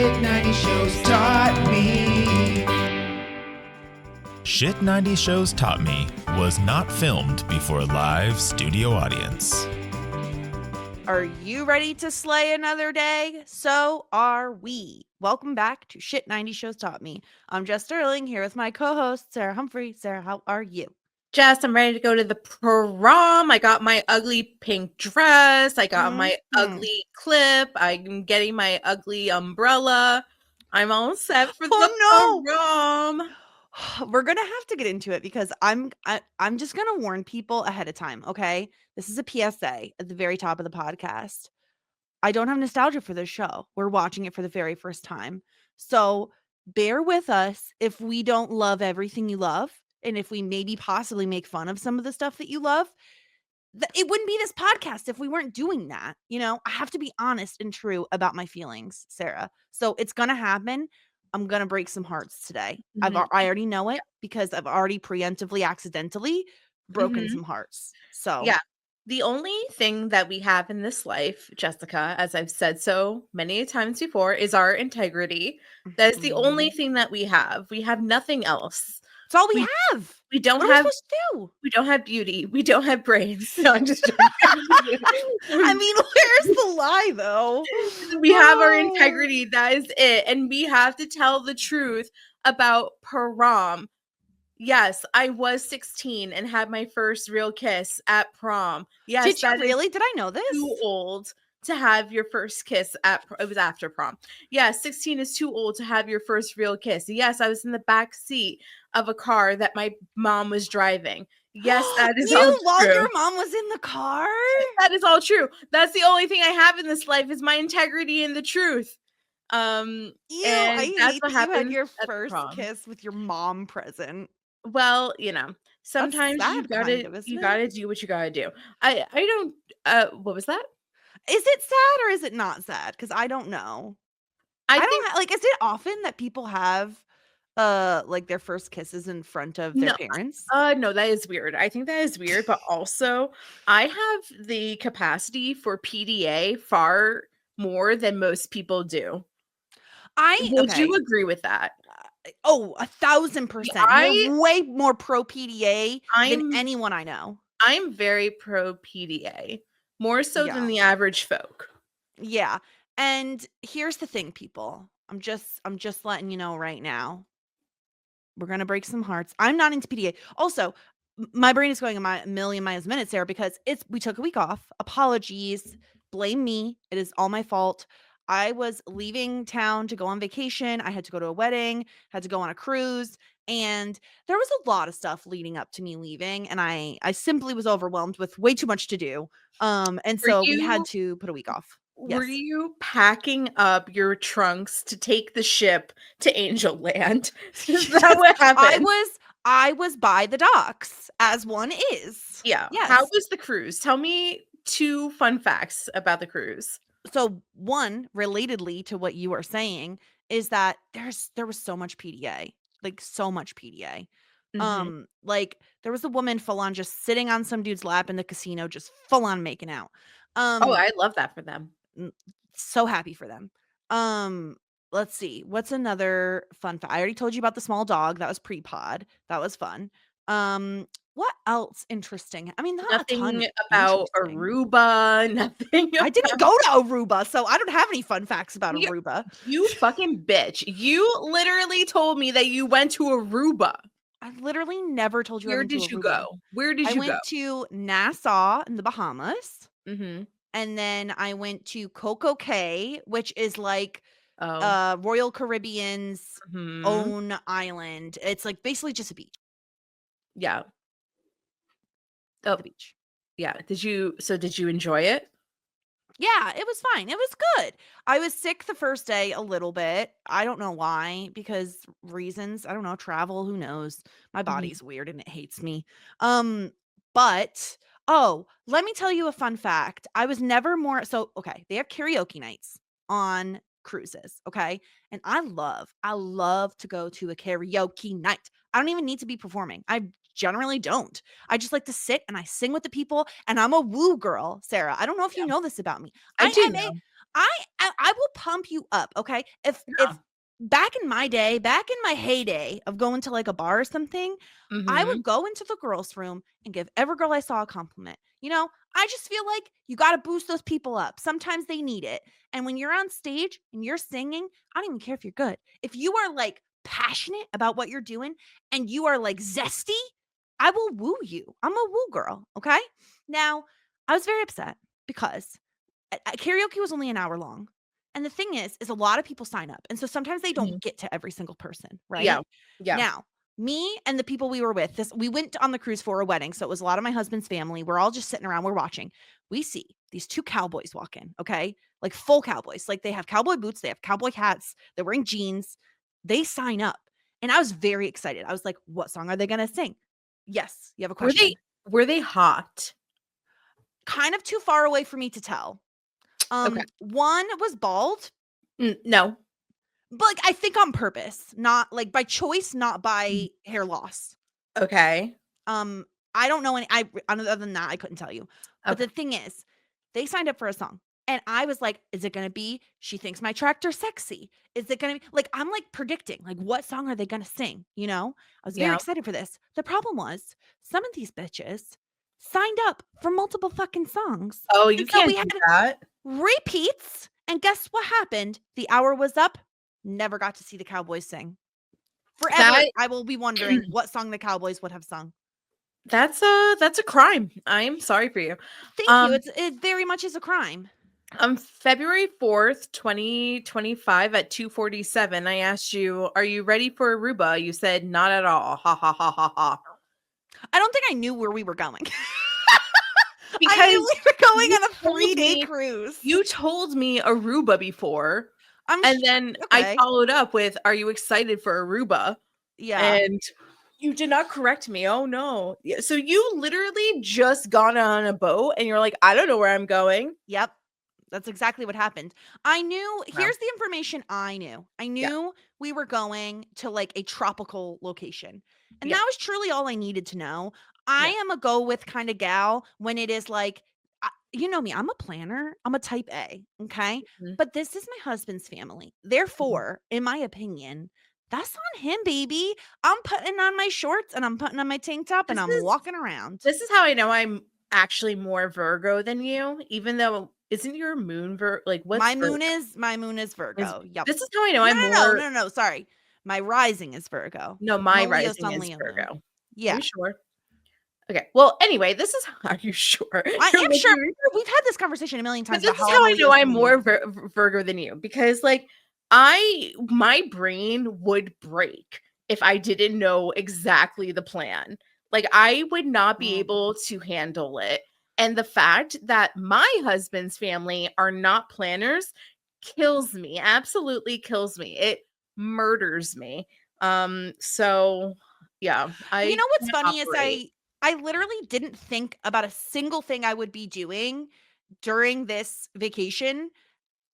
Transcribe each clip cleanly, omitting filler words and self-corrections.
Shit 90 Shows Taught Me. Shit 90 Shows Taught Me was not filmed before a live studio audience. Are you ready to slay another day? So are we. Welcome back to Shit 90 Shows Taught Me. I'm Jess Sterling here with my co-host, Sarah Humphrey. Sarah, how are you? Jess, I'm ready to go to the prom. I got my ugly pink dress. I got my ugly clip. I'm getting my ugly umbrella. I'm all set for the prom. We're gonna have to get into it because I'm just gonna warn people ahead of time. Okay, this is a PSA at the very top of the podcast. I don't have nostalgia for this show. We're watching it for the very first time, so bear with us if we don't love everything you love, and if we maybe possibly make fun of some of the stuff that you love. It wouldn't be this podcast if we weren't doing that. You know, I have to be honest and true about my feelings, Sarah. So it's gonna happen. I'm gonna break some hearts today. I already know it because I've already preemptively, accidentally broken some hearts. So yeah, the only thing that we have in this life, Jessica, as I've said so many times before, is our integrity. That is the only thing that we have. We have nothing else. It's all we have. We don't what have. Are we supposed to do? We don't have beauty. We don't have brains. No, I'm just joking. I mean, where's the lie, though? We have our integrity. That is it. And we have to tell the truth about prom. Yes, I was 16 and had my first real kiss at prom. Yes, did you really? Did I know this? Too old to have your first kiss it was after prom. Yes, 16 is too old to have your first real kiss. Yes, I was in the back seat of a car that my mom was driving. Yes, that is all true. While your mom was in the car? That is all true. That's the only thing I have in this life is my integrity and the truth. Ew, and I that's hate what that you had happened your at first prom. kiss with your mom present. Well, you know, sometimes you gotta do what you gotta do. I don't what was that? Is it sad or is it not sad? Because I don't know. I don't like, is it often that people have like their first kisses in front of their parents? No, that is weird. I think that is weird, but also I have the capacity for PDA far more than most people do. Would you agree with that? 1,000%. You're way more pro PDA than anyone I know. I'm very pro PDA, more so than the average folk. Yeah. And here's the thing, people. I'm just letting you know right now. We're gonna break some hearts. I'm not into PDA. Also, my brain is going a million miles a minute, Sarah, because we took a week off. Apologies. Blame me. It is all my fault. I was leaving town to go on vacation. I had to go to a wedding, had to go on a cruise, and there was a lot of stuff leading up to me leaving, and I simply was overwhelmed with way too much to do. And so we had to put a week off. Were you packing up your trunks to take the ship to Angel Land? Is that what happened? I was by the docks, as one is. Yeah. Yes. How was the cruise? Tell me 2 fun facts about the cruise. So one, relatedly to what you are saying, is that there was so much PDA, like so much PDA. Like there was a woman full on just sitting on some dude's lap in the casino, just full on making out. I love that for them. So happy for them. Let's see. What's another fun fact? I already told you about the small dog. That was pre-pod. That was fun. What else interesting? I mean, nothing about Aruba, nothing. I didn't go to Aruba, so I don't have any fun facts about Aruba. You fucking bitch. You literally told me that you went to Aruba. I literally never told you. Where did you go? Where did you go? I went to Nassau in the Bahamas. And then I went to Coco Cay, which is like Royal Caribbean's own island. It's like basically just a beach. Yeah. The beach. Yeah. Did you enjoy it? Yeah, it was fine. It was good. I was sick the first day a little bit. I don't know why, because reasons. I don't know. Travel, who knows? My body's weird and it hates me. But let me tell you a fun fact. I was never more okay, they have karaoke nights on cruises, okay? And I love to go to a karaoke night. I don't even need to be performing. I generally don't. I just like to sit and I sing with the people, and I'm a woo girl, Sarah. I don't know if you know this about me. I do know. I will pump you up, okay? If back in my day, back in my heyday of going to like a bar or something, I would go into the girls' room and give every girl I saw a compliment. You know, I just feel like you got to boost those people up. Sometimes they need it. And when you're on stage and you're singing, I don't even care if you're good. If you are like passionate about what you're doing and you are like zesty, I will woo you. I'm a woo girl, okay? Now, I was very upset because karaoke was only an hour long. And the thing is a lot of people sign up. And so sometimes they don't get to every single person, right? Yeah. Yeah. Now, me and the people we were with, we went on the cruise for a wedding. So it was a lot of my husband's family. We're all just sitting around, we're watching. We see these two cowboys walk in, okay? Like full cowboys. Like they have cowboy boots, they have cowboy hats, they're wearing jeans. They sign up. And I was very excited. I was like, what song are they going to sing? Yes, you have a question. Were they hot? Kind of too far away for me to tell. Okay. One was bald. No. But like I think on purpose, not like by choice, not by hair loss. Okay. I don't know any other than that, I couldn't tell you. But the thing is, they signed up for a song. And I was like, is it gonna be She Thinks My Tractor's Sexy? Is it gonna be like I'm like predicting like what song are they gonna sing? You know? I was very excited for this. The problem was some of these bitches signed up for multiple fucking songs. Oh, you can't do that. Repeats. And guess what happened? The hour was up. Never got to see the Cowboys sing. Forever, I will be wondering what song the Cowboys would have sung. That's a crime. I'm sorry for you. Thank you. It very much is a crime. February 4th, 2025 at 2:47, I asked you, are you ready for Aruba? You said, not at all. Ha, ha, ha, ha, ha. I don't think I knew where we were going. Because I knew we were going on a 3-day cruise. You told me Aruba before. And then I followed up with, are you excited for Aruba? Yeah. And you did not correct me. Oh, no. So you literally just got on a boat and you're like, I don't know where I'm going. Yep. That's exactly what happened. I knew, here's the information I knew. I knew we were going to like a tropical location. And that was truly all I needed to know. I am a go with kind of gal when it is like, you know me, I'm a planner. I'm a type A. Okay. But this is my husband's family. Therefore, in my opinion, that's on him, baby. I'm putting on my shorts and I'm putting on my tank top and I'm walking around. This is how I know I'm actually more Virgo than you, even though isn't your moon like what's my moon is Virgo. Yep. This is how I know I'm more. No. Sorry. My rising is Virgo. No, my rising is Virgo. Moon. Yeah. Are you sure? Okay. Well, anyway, this is. Are you sure? I am sure. We've had this conversation a million times. But this is how I know I'm more Virgo than you, because like my brain would break if I didn't know exactly the plan. Like I would not be able to handle it. And the fact that my husband's family are not planners kills me. Absolutely kills me. It murders me. So yeah. You know what's funny is I literally didn't think about a single thing I would be doing during this vacation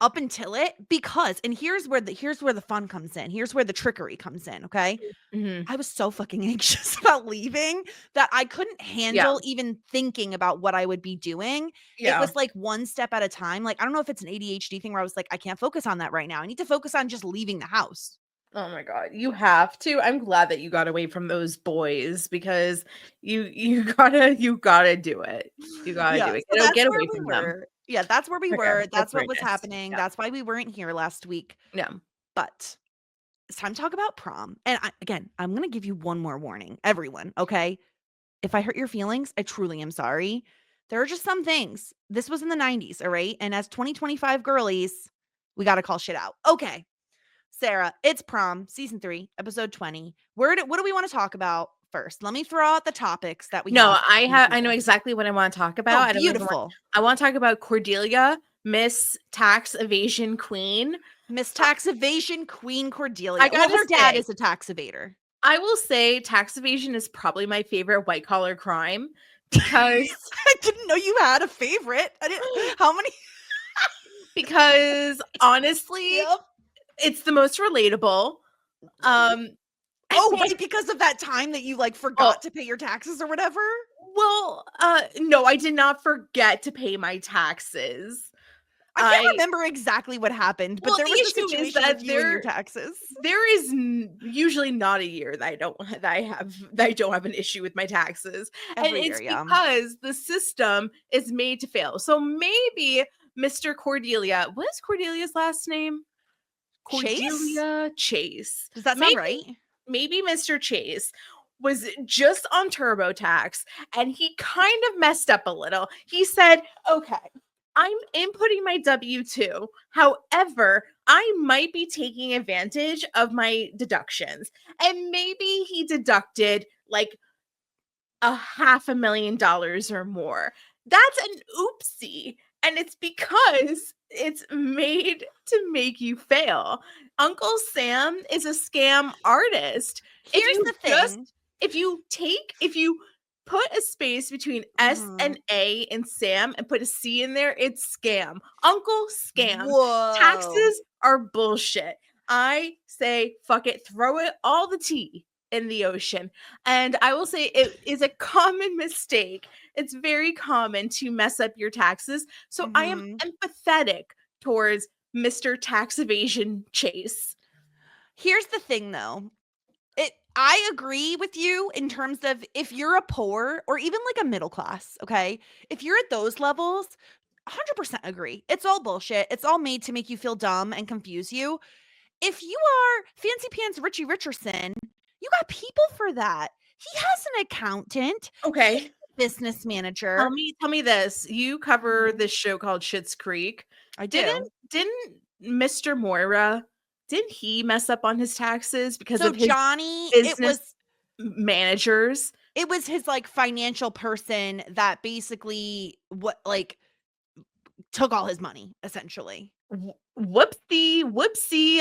up until it, because, and here's where the fun comes in. Here's where the trickery comes in. Okay. I was so fucking anxious about leaving that I couldn't handle even thinking about what I would be doing. It was like one step at a time. Like, I don't know if it's an ADHD thing where I was like, I can't focus on that right now. I need to focus on just leaving the house. Oh my God, you have to. I'm glad that you got away from those boys, because you gotta do it. You gotta do it. So get away from them. Yeah, that's where we were. That's what was happening. Yeah. That's why we weren't here last week. Yeah. But it's time to talk about prom. And I'm going to give you one more warning, everyone, okay? If I hurt your feelings, I truly am sorry. There are just some things. This was in the 90s, all right? And as 2025 girlies, we got to call shit out. Okay. Sarah, it's Prom, season 3, episode 20. What do we want to talk about first? Let me throw out the topics that we have. I know exactly what I want to talk about. Oh, beautiful. I want to talk about Cordelia, Miss Tax Evasion Queen. Miss Tax Evasion Queen Cordelia. Her dad is a tax evader. I will say tax evasion is probably my favorite white collar crime, because I didn't know you had a favorite. How many? Because honestly, it's the most relatable. Right, because of that time that you like forgot to pay your taxes or whatever? Well, no, I did not forget to pay my taxes. I can't remember exactly what happened, but Well, there the was a issue is situation that with you and your taxes. there is usually not a year that I don't have an issue with my taxes, and Every it's year, yeah. because the system is made to fail. So maybe Mr. Cordelia, what is Cordelia's last name? Chase? Cordelia Chase. Does that sound right? Maybe Mr. Chase was just on TurboTax and he kind of messed up a little. He said, okay, I'm inputting my W-2. However, I might be taking advantage of my deductions. And maybe he deducted like $500,000 or more. That's an oopsie. And it's because it's made to make you fail. Uncle Sam is a scam artist. Here's the thing. If you put a space between S and A and Sam and put a C in there, it's scam. Uncle Scam. Whoa. Taxes are bullshit. I say, fuck it, throw it all the tea in the ocean. And I will say it is a common mistake. It's very common to mess up your taxes. So I am empathetic towards Mr. Tax Evasion Chase. Here's the thing though. I agree with you in terms of if you're a poor or even like a middle class, okay? If you're at those levels, 100% agree. It's all bullshit. It's all made to make you feel dumb and confuse you. If you are Fancy Pants Richie Richardson, you got people for that. He has an accountant. Okay. Business manager. Tell me this. You cover this show called Schitt's Creek. I do. Didn't Mr. Moira, didn't he mess up on his taxes because of his Johnny, business managers? It was his like financial person that basically took all his money essentially. Whoopsie,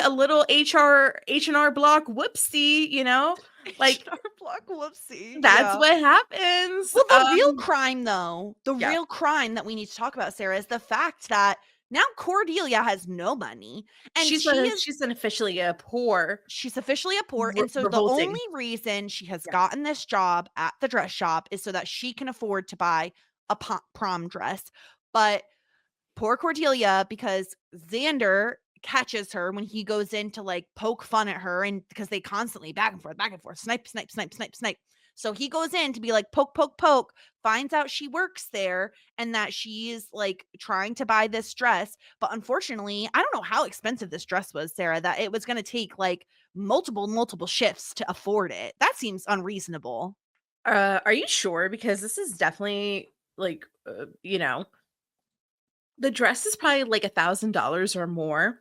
a little H&R Block whoopsie, you know? Like H&R Block whoopsie. That's what happens. Well, the real crime though, real crime that we need to talk about, Sarah, is the fact that now Cordelia has no money and she's officially a poor. She's officially a poor. And so the only reason she has gotten this job at the dress shop is so that she can afford to buy a prom dress. But poor Cordelia, because Xander catches her when he goes in to like poke fun at her, and because they constantly back and forth, snipe. So he goes in to be like poke, finds out she works there and that she's like trying to buy this dress. But unfortunately, I don't know how expensive this dress was, Sarah, that it was going to take like multiple shifts to afford it. That seems unreasonable. Are you sure? Because this is definitely like, the dress is probably like $1,000 or more.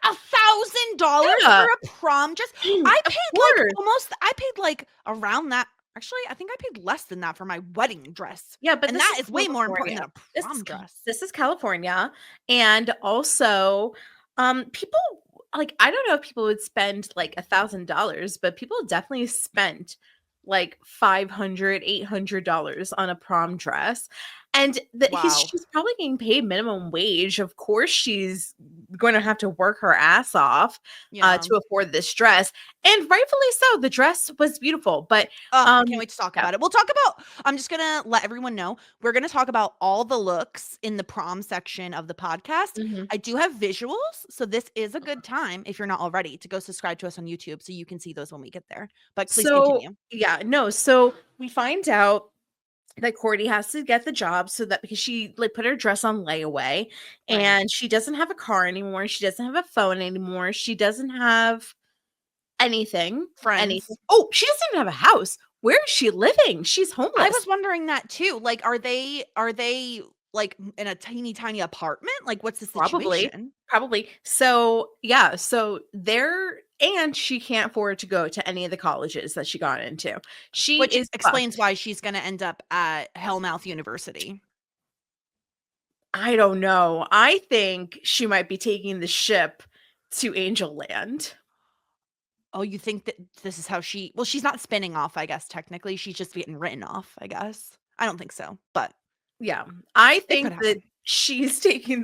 $1,000 for a prom dress? I paid like around that. Actually, I think I paid less than that for my wedding dress. Yeah, but that is way more important than a prom dress. This is California. And also, people like, I don't know if people would spend like $1,000, but people definitely spent like $500, $800 on a prom dress. And she's probably getting paid minimum wage. Of course, she's going to have to work her ass off to afford this dress. And rightfully so. The dress was beautiful. But can't wait to talk about it. We'll talk about, I'm just going to let everyone know, we're going to talk about all the looks in the prom section of the podcast. Mm-hmm. I do have visuals. So this is a good time, if you're not already, to go subscribe to us on YouTube so you can see those when we get there. But please continue. Yeah, no. So we find out that Cordy has to get the job because she like put her dress on layaway and she doesn't have a car anymore. She doesn't have a phone anymore. She doesn't have anything. Anything. Oh, she doesn't even have a house. Where is she living? She's homeless. I was wondering that too. Like, are they like in a tiny apartment? Like, what's the situation? Probably. So yeah. And she can't afford to go to any of the colleges that she got into. Which explains why she's going to end up at Hellmouth University. I don't know. I think she might be taking the ship to Angel Land. Oh, you think that this is how she's not spinning off, I guess, technically. She's just getting written off, I guess. I don't think so, but. Yeah. I think that she's getting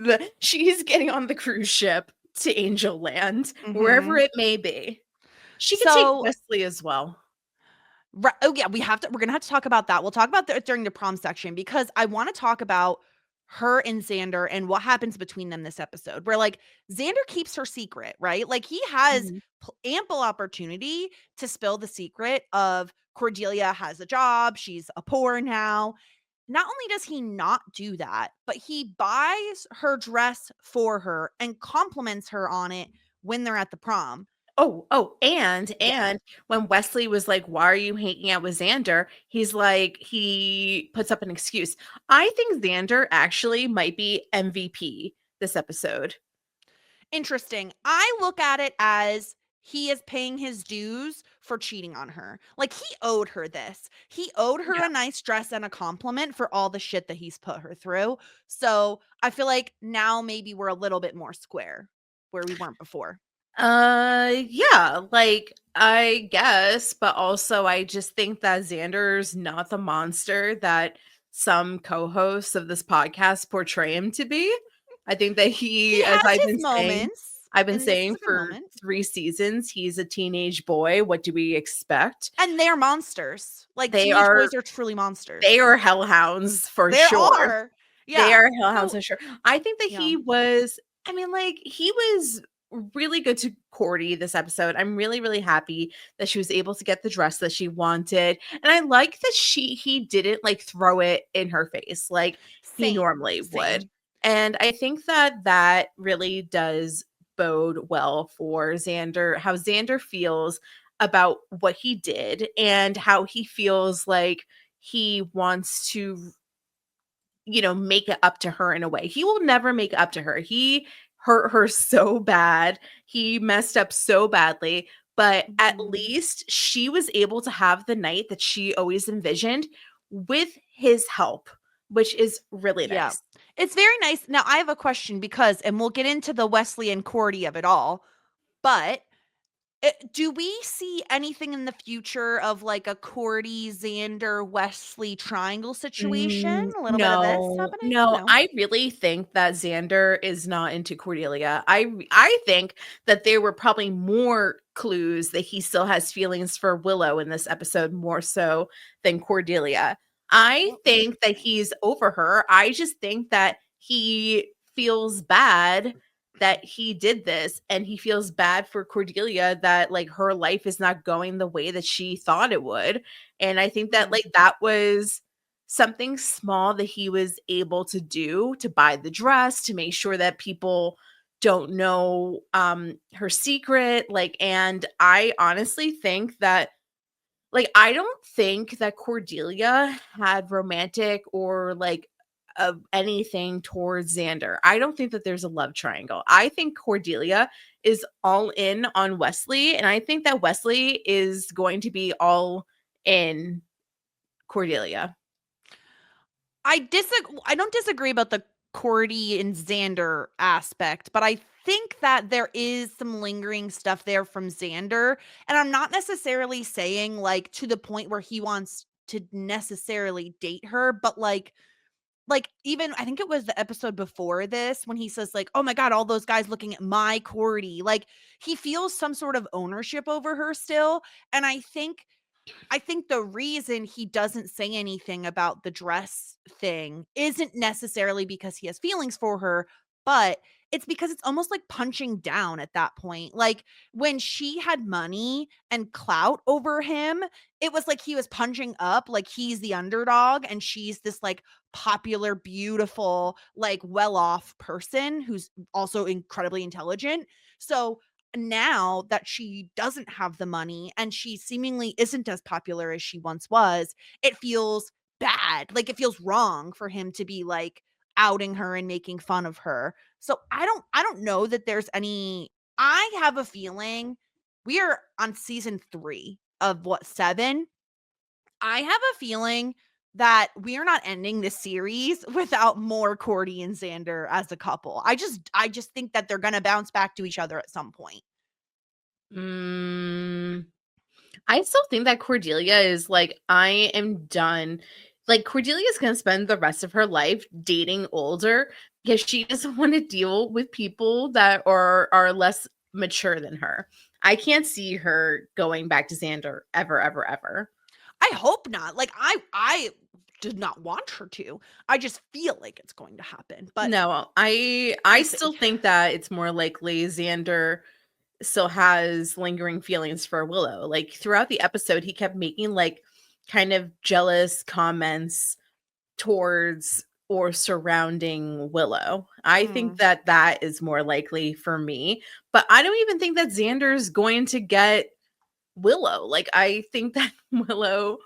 on the cruise ship to Angel Land, wherever it may be. She can take Wesley as well. Right. Oh yeah, we're gonna have to talk about that. We'll talk about that during the prom section because I want to talk about her and Xander and what happens between them this episode, where like Xander keeps her secret, right? Like he has ample opportunity to spill the secret of Cordelia has a job, she's a poor now. Not only does he not do that, but he buys her dress for her and compliments her on it when they're at the prom. And when Wesley was like, "Why are you hanging out with Xander?" He's like, he puts up an excuse. I think Xander actually might be MVP this episode. Interesting. I look at it as he is paying his dues for cheating on her. Like he owed her this. He owed her a nice dress and a compliment for all the shit that he's put her through. So I feel like now maybe we're a little bit more square where we weren't before. Yeah, like I guess, but also I just think that Xander's not the monster that some co-hosts of this podcast portray him to be. I think that He as has I've his been saying, moments. I've been and this is saying a good for moment. 3 seasons, he's a teenage boy. What do we expect? And they're monsters. Like They teenage are- boys are truly monsters. They are hellhounds for There sure. are. Yeah. They are hellhounds So- for sure. I think that Yeah. he was, I mean, like, he was really good to Cordy this episode. I'm really, really happy that she was able to get the dress that she wanted. And I like that he didn't like throw it in her face like he Same, normally same. would. And I think that that really does bode well for Xander, how Xander feels about what he did and how he feels like he wants to, you know, make it up to her in a way. He will never make it up to her. He hurt her so bad. He messed up so badly, but at Mhm. least she was able to have the night that she always envisioned with his help, which is really Yeah. nice. It's very nice. Now, I have a question because, and we'll get into the Wesley and Cordy of it all, but do we see anything in the future of like a Cordy, Xander, Wesley triangle situation? A little bit of this happening? No, I really think that Xander is not into Cordelia. I think that there were probably more clues that he still has feelings for Willow in this episode more so than Cordelia. I think that he's over her. I just think that he feels bad that he did this, and he feels bad for Cordelia that like her life is not going the way that she thought it would. And I think that like that was something small that he was able to do to buy the dress, to make sure that people don't know her secret. Like, and I honestly think that like I don't think that Cordelia had romantic or like of anything towards Xander. I don't think that there's a love triangle. I think Cordelia is all in on Wesley, and I think that Wesley is going to be all in Cordelia. I don't disagree about the Cordy and Xander aspect, but I think that there is some lingering stuff there from Xander, and I'm not necessarily saying like to the point where he wants to necessarily date her, but like even I think it was the episode before this when he says like, "Oh my god, all those guys looking at my Cordy." Like he feels some sort of ownership over her still, and I think the reason he doesn't say anything about the dress thing isn't necessarily because he has feelings for her, but it's because it's almost like punching down at that point. Like when she had money and clout over him, it was like he was punching up, like he's the underdog and she's this like popular, beautiful, like well-off person who's also incredibly intelligent. So now that she doesn't have the money and she seemingly isn't as popular as she once was, it feels bad. Like it feels wrong for him to be like outing her and making fun of her. So I don't know that there's any. I have a feeling we are on season 3 of 7. I have a feeling that we are not ending this series without more Cordy and Xander as a couple. I just think that they're gonna bounce back to each other at some point. I still think that Cordelia is like, I am done. Like Cordelia is going to spend the rest of her life dating older because she doesn't want to deal with people that are less mature than her. I can't see her going back to Xander ever, ever, ever. I hope not. Like I did not want her to. I just feel like it's going to happen. But no, I we'll still see. think that it's more likely Xander still has lingering feelings for Willow. Like throughout the episode, he kept making like kind of jealous comments towards or surrounding Willow. I think that that is more likely for me, but I don't even think that Xander's going to get Willow. Like I think that Willow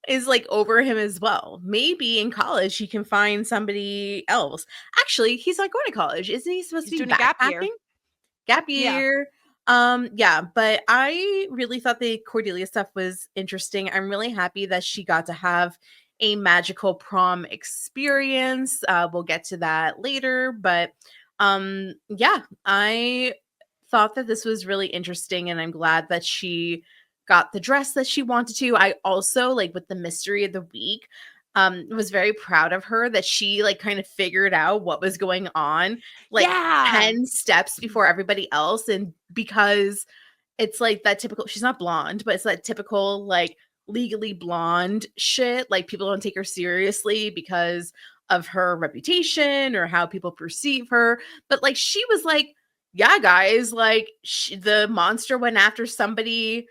is like over him as well. Maybe in college he can find somebody else. Actually, he's not going to college. Isn't he supposed He's to be doing a gap year. backpacking? Gap Yeah. year. Yeah, but I really thought the Cordelia stuff was interesting. I'm really happy that she got to have a magical prom experience. We'll get to that later, but yeah, I thought that this was really interesting and I'm glad that she got the dress that she wanted to. I also like with the mystery of the week was very proud of her that she like kind of figured out what was going on like Yeah. 10 steps before everybody else, and because it's like that typical, she's not blonde, but it's that typical like legally blonde shit, like people don't take her seriously because of her reputation or how people perceive her, but like she was like, yeah guys, like the monster went after somebody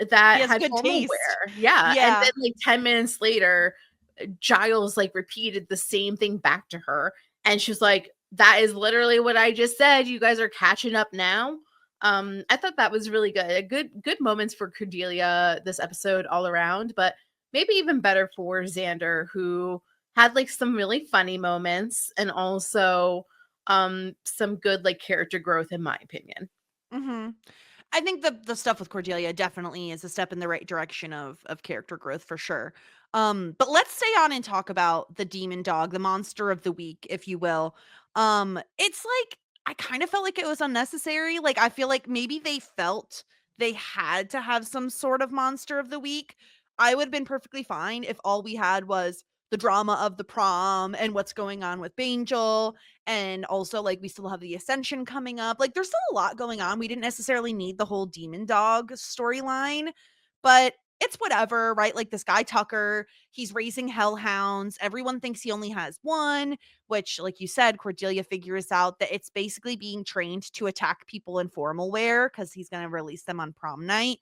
that has had good formal taste. wear. Yeah. And Yeah. then like 10 minutes later, Giles like repeated the same thing back to her. And she was like, that is literally what I just said. You guys are catching up now. I thought that was really good. A good moments for Cordelia this episode all around, but maybe even better for Xander, who had like some really funny moments and also some good like character growth in my opinion. I think the stuff with Cordelia definitely is a step in the right direction of character growth for sure. But let's stay on and talk about the demon dog, the monster of the week, if you will. It's like I kind of felt like it was unnecessary. Like I feel like maybe they felt they had to have some sort of monster of the week. I would have been perfectly fine if all we had was the drama of the prom and what's going on with Bangel, and also like we still have the Ascension coming up. Like there's still a lot going on. We didn't necessarily need the whole demon dog storyline, but it's whatever, right? Like this guy Tucker, he's raising hellhounds. Everyone thinks he only has one, which like you said, Cordelia figures out that it's basically being trained to attack people in formal wear because he's going to release them on prom night.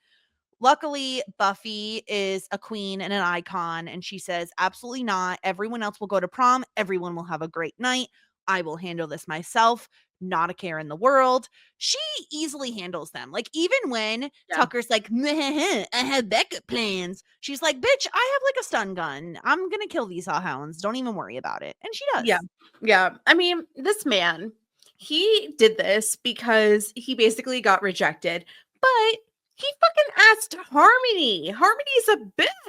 Luckily, Buffy is a queen and an icon, and she says, absolutely not. Everyone else will go to prom. Everyone will have a great night. I will handle this myself. Not a care in the world. She easily handles them. Like, even when Tucker's like, I have backup plans. She's like, bitch, I have like a stun gun. I'm going to kill these hounds. Don't even worry about it. And she does. Yeah. Yeah. I mean, this man, he did this because he basically got rejected, but he fucking asked Harmony. Harmony's a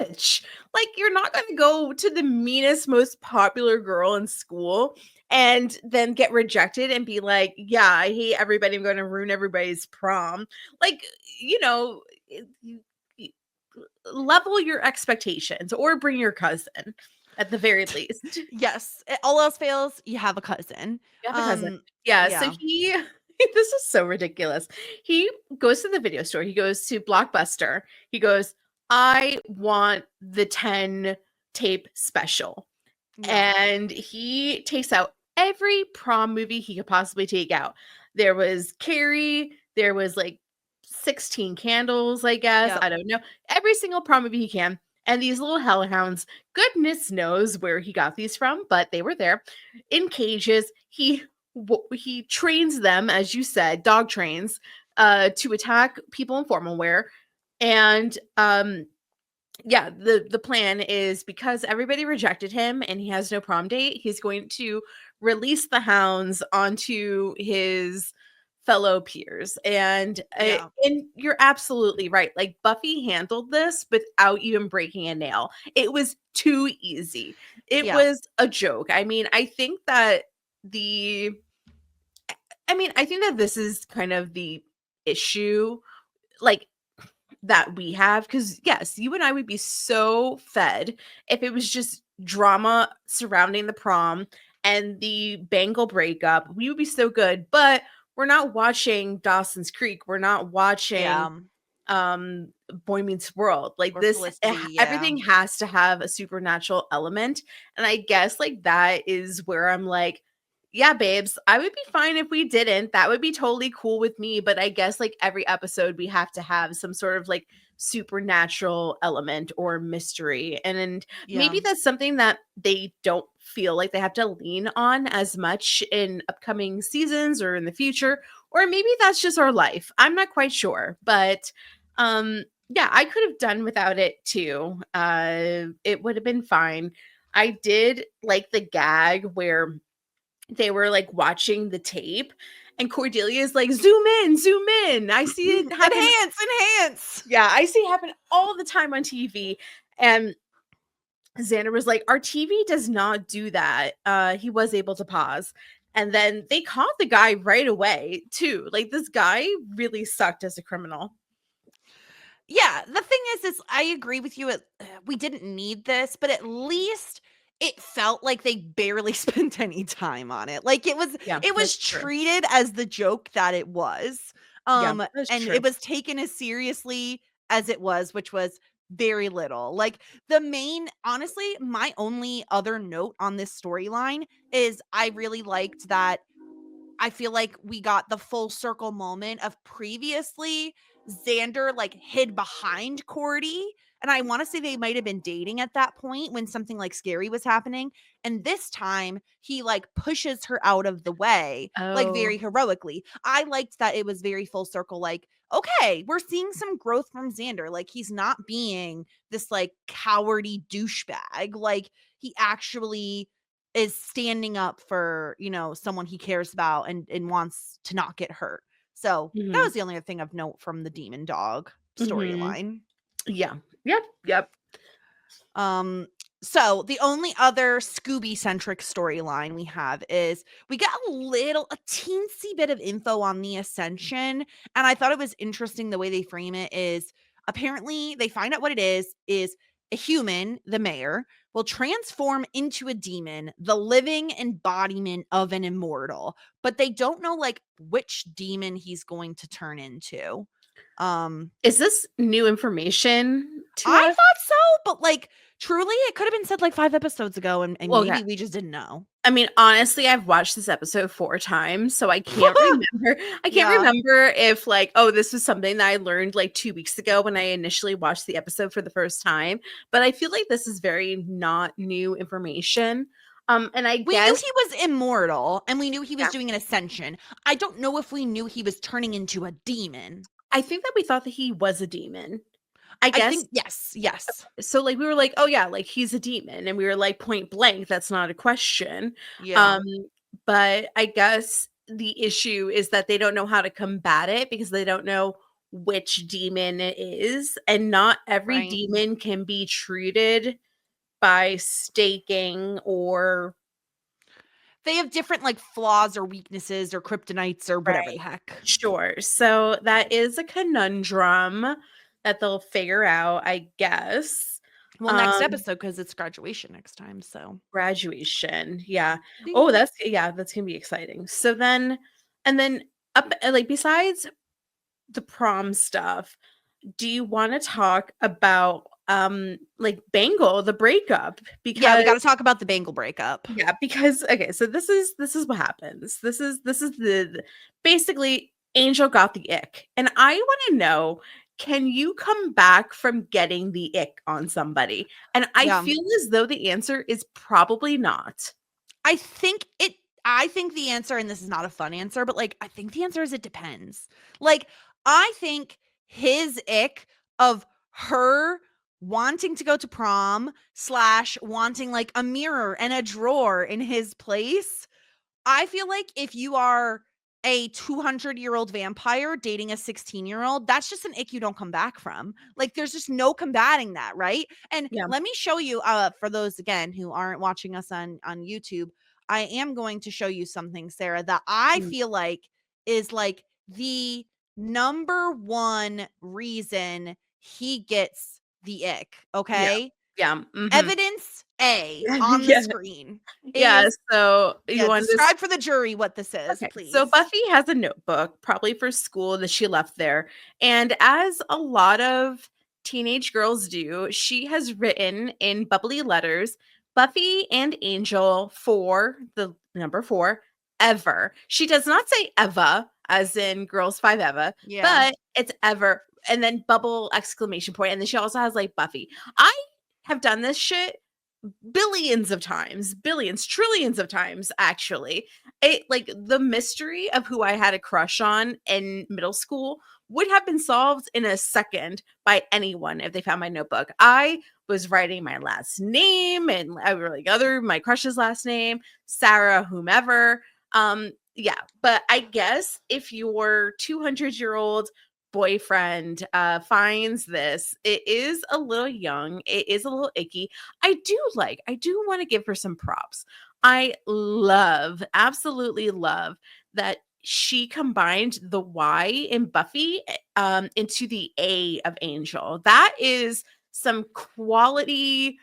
bitch. Like, you're not going to go to the meanest, most popular girl in school and then get rejected and be like, yeah, I hate everybody. I'm going to ruin everybody's prom. Like, you know, level your expectations or bring your cousin at the very least. Yes. All else fails, you have a cousin. You have a cousin. Yeah. So he, this is so ridiculous. He goes to the video store. He goes to Blockbuster. He goes, I want the 10 tape special. And he takes out every prom movie he could possibly take out. There was Carrie. There was like 16 Candles, I guess. I don't know. Every single prom movie he can. And these little hellhounds, goodness knows where he got these from, but they were there in cages. He trains them, as you said, dog trains, to attack people in formal wear. And yeah, the plan is because everybody rejected him and he has no prom date, he's going to release the hounds onto his fellow peers. And and you're absolutely right. Like Buffy handled this without even breaking a nail. It was too easy. It was a joke. I mean, I think that this is kind of the issue like that we have, because yes, you and I would be so fed if it was just drama surrounding the prom and the Bangel breakup. We would be so good, but we're not watching Dawson's Creek. We're not watching Boy Meets World. Like Or this, Felicity, yeah. everything has to have a supernatural element. And I guess like that is where I'm like, yeah, babes, I would be fine if we didn't. That would be totally cool with me. But I guess like every episode, we have to have some sort of like supernatural element or mystery. And Yeah. maybe that's something that they don't feel like they have to lean on as much in upcoming seasons or in the future. Or maybe that's just our life. I'm not quite sure. But yeah, I could have done without it too. It would have been fine. I did like the gag where they were like watching the tape and Cordelia is like, zoom in. I see it happen. Enhance. Yeah, I see it happen all the time on TV. And Xander was like, our TV does not do that. He was able to pause. And then they caught the guy right away, too. Like, this guy really sucked as a criminal. Yeah, the thing is I agree with you. We didn't need this, but at least it felt like they barely spent any time on it. Like it was treated as the joke that it was. And it was taken as seriously as it was, which was very little. Like honestly, my only other note on this storyline is I really liked that. I feel like we got the full circle moment of previously Xander like hid behind Cordy. And I want to say they might have been dating at that point when something like scary was happening. And this time he like pushes her out of the way, like very heroically. I liked that it was very full circle. Like, okay, we're seeing some growth from Xander. Like he's not being this like cowardy douchebag. Like he actually is standing up for, someone he cares about and wants to not get hurt. So that was the only other thing of note from the demon dog storyline. Yeah. Yep. So the only other Scooby-centric storyline we have is we got a teensy bit of info on the Ascension. And I thought it was interesting the way they frame it is apparently they find out what it is a human, the mayor, will transform into a demon, the living embodiment of an immortal. But they don't know like which demon he's going to turn into. Is this new information to I us? thought so, but like truly it could have been said like 5 episodes ago and maybe we just didn't know. I mean, honestly, I've watched this episode 4 times, so I can't remember. I can't remember if like, oh, this was something that I learned like 2 weeks ago when I initially watched the episode for the first time. But I feel like this is very not new information. And we knew he was immortal and we knew he was doing an ascension. I don't know if we knew he was turning into a demon. I think that we thought that he was a demon. I guess. Think, yes. So like we were like, oh yeah, like he's a demon. And we were like point blank, that's not a question. Yeah. But I guess the issue is that they don't know how to combat it because they don't know which demon it is. And not every demon can be treated by staking or they have different like flaws or weaknesses or kryptonites or whatever the heck. Sure. So that is a conundrum that they'll figure out, I guess. Well, next episode because it's graduation next time. So graduation, yeah. Oh, that's gonna be exciting. So then, and then up like besides the prom stuff, do you want to talk about like Bangel, the breakup? Because we got to talk about the Bangel breakup. Yeah, because okay, so this is what happens. This is the basically Angel got the ick, and I want to know. Can you come back from getting the ick on somebody? And I feel as though the answer is probably not. I think the answer, and this is not a fun answer, but like, I think the answer is it depends. Like, I think his ick of her wanting to go to prom / wanting like a mirror and a drawer in his place. I feel like if you are a 200-year-old vampire dating a 16-year-old, that's just an ick you don't come back from. Like there's just no combating that, right? And let me show you for those again who aren't watching us on YouTube, I am going to show you something, Sarah, that I feel like is like the number one reason he gets the ick, okay? Yeah. Evidence A on the screen. Yeah, so you want to describe for the jury what this is, Okay, please. so Buffy has a notebook, probably for school, that she left there. And as a lot of teenage girls do, she has written in bubbly letters, Buffy and Angel for the number 4, ever. She does not say Eva, as in Girls 5 Eva, but it's ever. And then bubble exclamation point. And then she also has like Buffy. I have done this shit billions of times, billions, trillions of times, actually. It like the mystery of who I had a crush on in middle school would have been solved in a second by anyone if they found my notebook. I was writing my last name and I were like my crush's last name, Sarah, whomever. Yeah, but I guess if your 200-year-old boyfriend finds this, it is a little young, it is a little icky. I do want to give her some props. I absolutely love that she combined the Y in Buffy into the A of Angel. That is some quality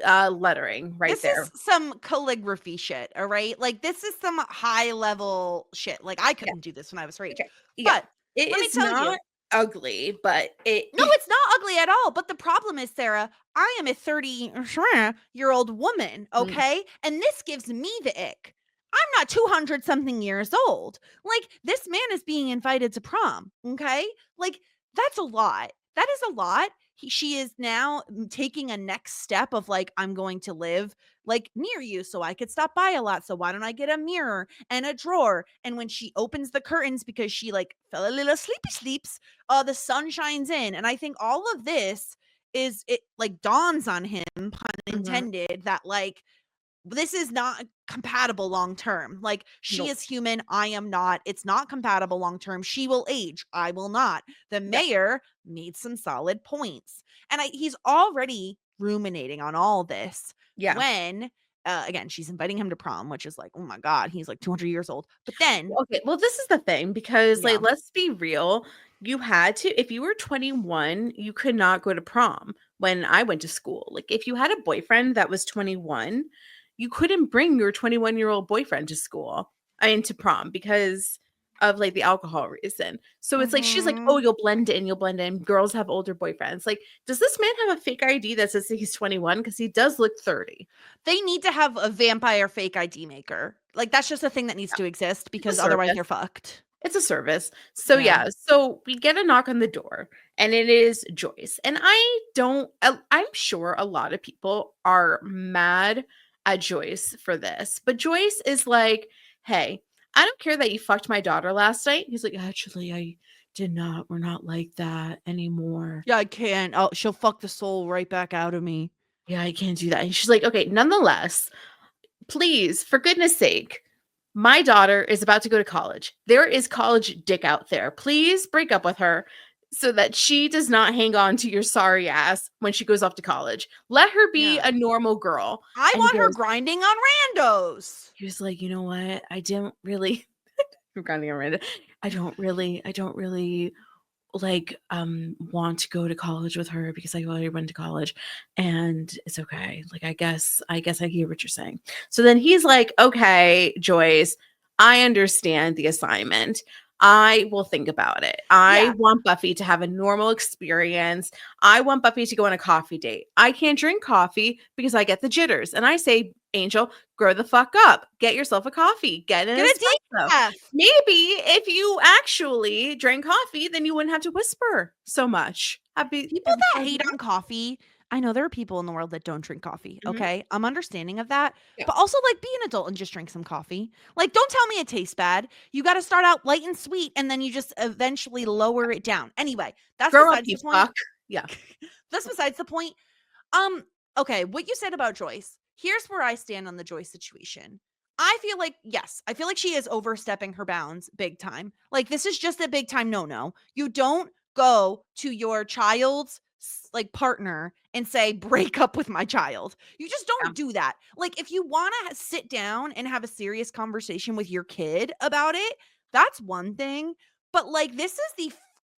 lettering right there. This is some calligraphy shit, all right? Like, this is some high level shit. Like, I couldn't do this when I was her age. But it let me is tell not you, ugly, but no, it's not ugly at all. But the problem is, Sarah, I am a 30-year-old woman, okay? And this gives me the ick. I'm not 200 something years old. Like, this man is being invited to prom, okay? Like, that's a lot. That is a lot. She is now taking a next step of like, I'm going to live like near you so I could stop by a lot. So why don't I get a mirror and a drawer? And when she opens the curtains because she like fell a little sleeps, the sun shines in. And I think all of this is, it like dawns on him, pun intended, that like, this is not compatible long term. Like, she is human, I am not. It's not compatible long term. She will age, I will not. The mayor made some solid points. And he's already ruminating on all this. When again, she's inviting him to prom, which is like, oh my God, he's like 200 years old. But then well, this is the thing, because like, let's be real. You had to, if you were 21, you could not go to prom when I went to school. Like, if you had a boyfriend that was 21, you couldn't bring your 21-year-old boyfriend to school, to prom, because of like the alcohol reason. So it's like, she's like, oh, you'll blend in. Girls have older boyfriends. Like, does this man have a fake ID that says he's 21? Because he does look 30. They need to have a vampire fake ID maker. Like, that's just a thing that needs to exist, because otherwise they're fucked. It's a service. So so we get a knock on the door, and it is Joyce. And I'm sure a lot of people are mad at Joyce for this, but Joyce is like, hey, I don't care that you fucked my daughter last night. He's like, actually, I did not. We're not like that anymore. Yeah, I can't. She'll fuck the soul right back out of me. Yeah, I can't do that. And she's like, okay, nonetheless, please, for goodness sake, my daughter is about to go to college. There is college dick out there. Please break up with her so that she does not hang on to your sorry ass when she goes off to college. Let her be a normal girl. I want her grinding on randos. He was like, you know what? I didn't really grinding on rando. I don't really like want to go to college with her because I already went to college, and it's okay. Like, I guess I hear what you're saying. So then he's like, okay, Joyce, I understand the assignment. I will think about it. I want Buffy to have a normal experience. I want Buffy to go on a coffee date. I can't drink coffee because I get the jitters. And I say, Angel, grow the fuck up. Get yourself a coffee. Get a decaf. Maybe if you actually drank coffee, then you wouldn't have to whisper so much. People that hate on coffee, I know there are people in the world that don't drink coffee. Okay. I'm understanding of that. But also, like, be an adult and just drink some coffee. Like, don't tell me it tastes bad. You got to start out light and sweet, and then you just eventually lower it down. Anyway, that's besides the point. Yeah. That's besides the point. Okay, what you said about Joyce. Here's where I stand on the Joyce situation. I feel like, yes, I feel like she is overstepping her bounds big time. Like, this is just a big time no-no. You don't go to your child's like partner and say, break up with my child. You just don't do that. Like, if you want to sit down and have a serious conversation with your kid about it, that's one thing. But like, this is the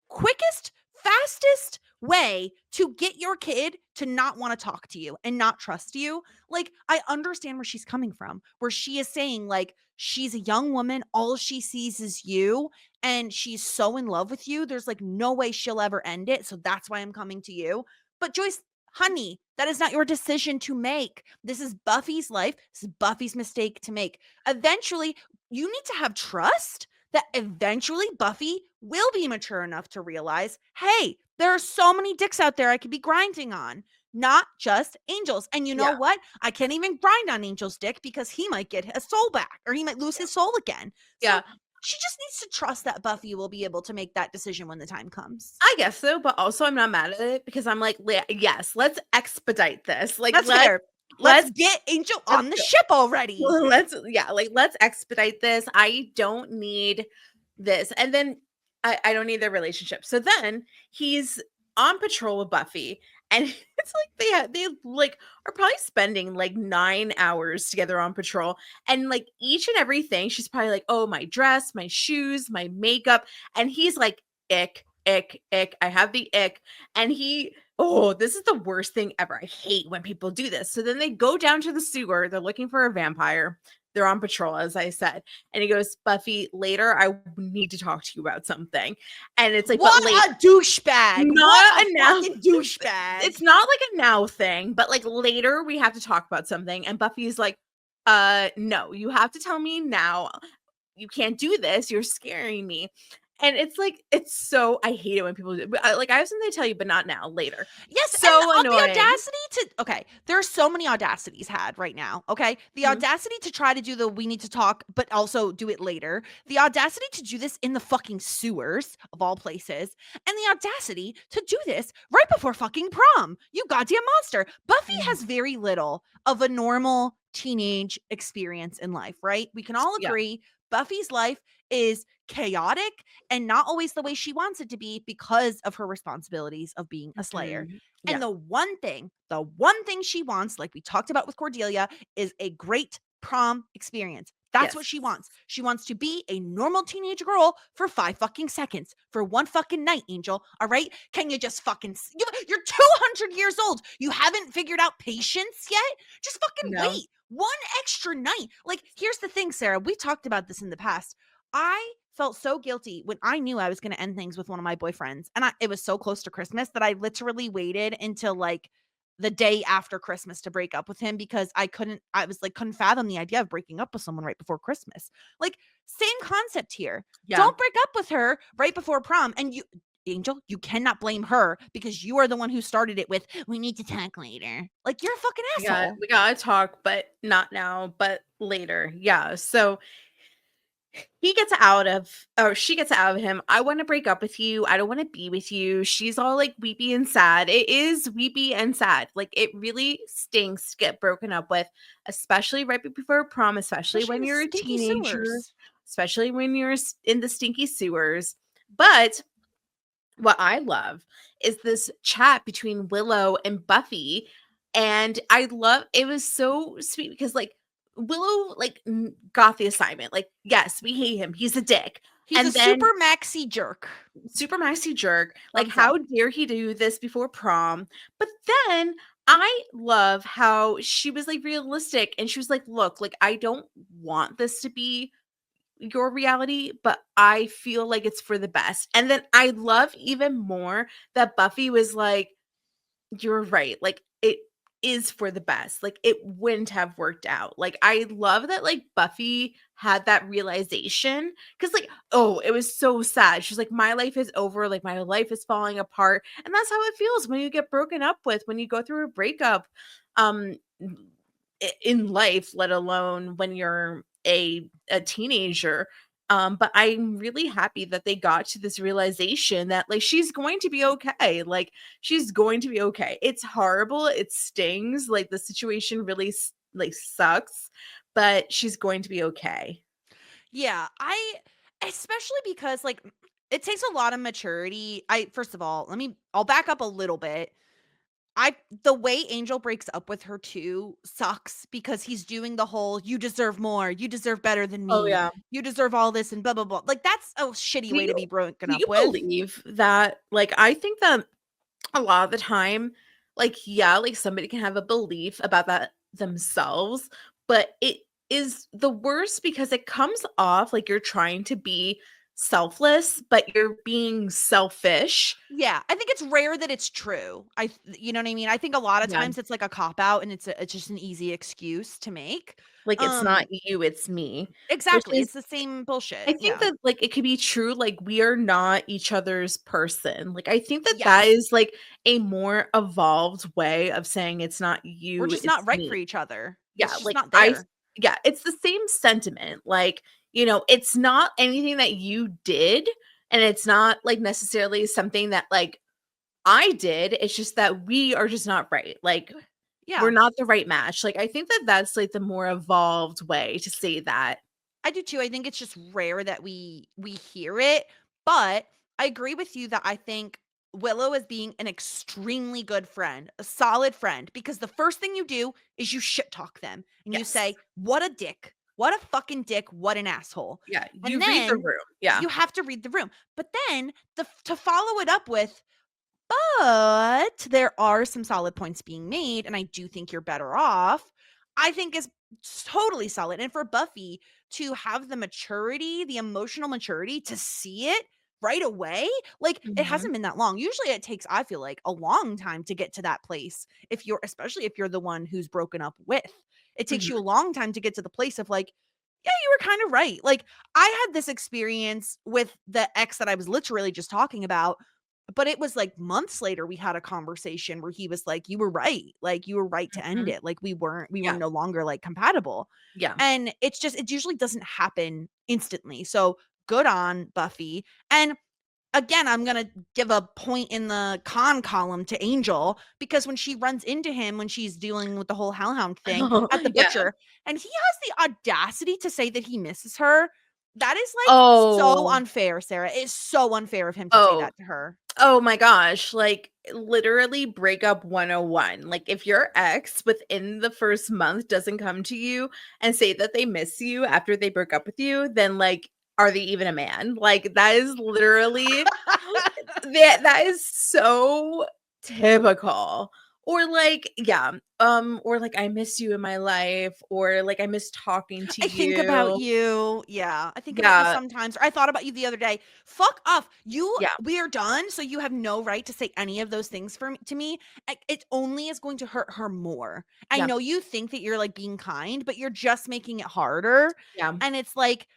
quickest, fastest way to get your kid to not want to talk to you and not trust you. Like, I understand where she's coming from, where she is saying, like, she's a young woman, all she sees is you, and she's so in love with you. There's like no way she'll ever end it. So that's why I'm coming to you. But Joyce, honey, that is not your decision to make. This is Buffy's life. This is Buffy's mistake to make. Eventually, you need to have trust that eventually Buffy will be mature enough to realize, hey, there are so many dicks out there I could be grinding on, not just Angel's. And you know what? I can't even grind on Angel's dick because he might get his soul back or he might lose his soul again. So she just needs to trust that Buffy will be able to make that decision when the time comes. I guess so, but also I'm not mad at it because I'm like, yes, let's expedite this. Like, that's fair. Let's get Angel on the ship already. Let's expedite this. I don't need this. And then I don't need their relationship. So then he's on patrol with Buffy, and it's like they like are probably spending like 9 hours together on patrol, and like each and everything she's probably like, oh, my dress, my shoes, my makeup, and he's like, ick, I have the ick. And this is the worst thing ever. I hate when people do this. So then they go down to the sewer, they're looking for a vampire, they're on patrol, as I said. And he goes, Buffy, later I need to talk to you about something. And it's like, what a douchebag. Not a now douchebag. It's not like a now thing, but like later we have to talk about something. And Buffy's like, no, you have to tell me now. You can't do this. You're scaring me. And it's like, I hate it when people do. Like, I have something to tell you, but not now, later. Yes, so annoying. The audacity there are so many audacities had right now, okay? The audacity to try to do we need to talk, but also do it later. The audacity to do this in the fucking sewers, of all places. And the audacity to do this right before fucking prom. You goddamn monster. Buffy has very little of a normal teenage experience in life, right? We can all agree Buffy's life is chaotic and not always the way she wants it to be because of her responsibilities of being a Slayer. And the one thing she wants, like we talked about with Cordelia, is a great prom experience. That's what she wants. She wants to be a normal teenage girl for 5 fucking seconds, for one fucking night, Angel. All right? Can you just fucking, you're 200 years old. You haven't figured out patience yet? Just fucking wait. One extra night. Like, here's the thing, Sarah. We talked about this in the past. I felt so guilty when I knew I was going to end things with one of my boyfriends. And it was so close to Christmas that I literally waited until like the day after Christmas to break up with him because I couldn't fathom the idea of breaking up with someone right before Christmas. Like, same concept here. Don't break up with her right before prom. And you, Angel, you cannot blame her because you are the one who started it with, we need to talk later. Like, you're a fucking asshole. We gotta talk, but not now, but later. Yeah. So she gets out of him. I want to break up with you. I don't want to be with you. She's all like weepy and sad. It is weepy and sad. Like, it really stinks to get broken up with, especially right before prom, especially when you're a teenager, especially when you're in the stinky sewers. But what I love is this chat between Willow and Buffy. And it was so sweet because like Willow like got the assignment. Like, yes, we hate him. He's a dick. He's super maxi jerk. Like, how dare he do this before prom? But then I love how she was like realistic and she was like, look, like, I don't want this to be your reality, but I feel like it's for the best. And then I love even more that Buffy was like, you're right. Like, it is for the best. Like, it wouldn't have worked out. Like, I love that like Buffy had that realization because like, it was so sad. She's like, my life is over. Like, my life is falling apart. And that's how it feels when you get broken up with, when you go through a breakup in life, let alone when you're a teenager. But I'm really happy that they got to this realization that like she's going to be okay. Like, she's going to be okay. It's horrible. It stings. Like, the situation really like sucks, but she's going to be okay. Yeah, especially because like it takes a lot of maturity. First of all, I'll back up a little bit. The way Angel breaks up with her too sucks because he's doing the whole, you deserve more, you deserve better than me. Oh yeah. You deserve all this and blah, blah, blah. Like, that's a shitty way to be broken up with. Do you believe that? Like, I think that a lot of the time, like, yeah, like somebody can have a belief about that themselves, but it is the worst because it comes off like you're trying to be selfless, but you're being selfish. Yeah, I think it's rare that it's true. You know what I mean? I think a lot of Yeah. times it's like a cop out and it's just an easy excuse to make. Like, it's not Um, you, it's me, which exactly. is It's the same bullshit. I think Yeah. that, like, it could be true, like, we are not each other's person. Like, I think that that Yes. is, like, a more evolved way of saying it's not We're you, just it's not right for me. each other. Yeah, It's just like, not there. yeah, it's the same sentiment, like, it's not anything that you did, and it's not, like, necessarily something that, like, I did, it's just that we are just not right, like, we're Yeah. not the right match, like, I think that that's, like, the more evolved way to say that. I do too. I think it's just rare that we hear it, but I agree with you that I think Willow is being an extremely good friend, a solid friend, because the first thing you do is you shit talk them and you Yes. say, "What a dick. What a fucking dick. What an asshole." Yeah, And you read the then room, yeah. you have to read the room. But then to follow it up with, but there are some solid points being made, and I do think you're better off, I think is totally solid. And for Buffy to have the maturity, the emotional maturity to see it right away, like it Mhm, hasn't been that long. Usually it takes, I feel like, a long time to get to that place. If you're, especially if you're the one who's broken up with, it takes mhm. you a long time to get to the place of like, yeah, you were kind of right. Like I had this experience with the ex that I was literally just talking about, but it was, like, months later we had a conversation where he was like, "You were right. Like, you were right to end Mhm. it. Like, we were Yeah, no longer, like, compatible." yeah. And it's just it usually doesn't happen instantly. So, good on Buffy. And again, I'm gonna give a point in the con column to Angel because when she runs into him when she's dealing with the whole hellhound thing at the Yeah. butcher, and he has the audacity to say that he misses her, that is, like, so Oh, unfair, Sarah. It's so unfair of him to say oh, that to her. oh my gosh, like, literally breakup 101. Like, if your ex within the first month doesn't come to you and say that they miss you after they broke up with you, then, like, are they even a man? Like, that is literally that is so typical. Or like, yeah, or like, "I miss you in my life," or like, "I miss talking to I think about you." you. Yeah, I think about you Yeah, sometimes. Or I thought about you the other day. Fuck off. yeah, We are done. So you have no right to say any of those things to me. It only is going to hurt her more. I yeah, know you think that you're like being kind, but you're just making it harder. yeah. And it's like,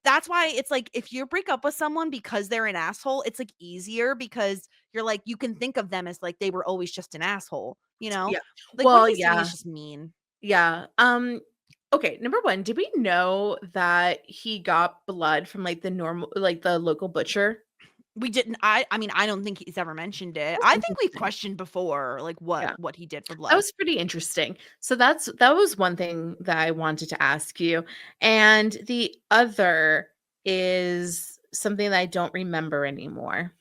that's why it's like if you break up with someone because they're an asshole, it's like easier because you're like, you can think of them as like they were always just an asshole, you know? Yeah. Like what Well, he's doing is yeah. just mean. Yeah. Okay, number 1, did we know that he got blood from, like, the normal like, the local butcher? We didn't I mean, I don't think he's ever mentioned it. That's I think we've interesting. questioned before, like, Yeah. what he did for That blood. was pretty interesting. So that was one thing that I wanted to ask you, and the other is something that I don't remember anymore.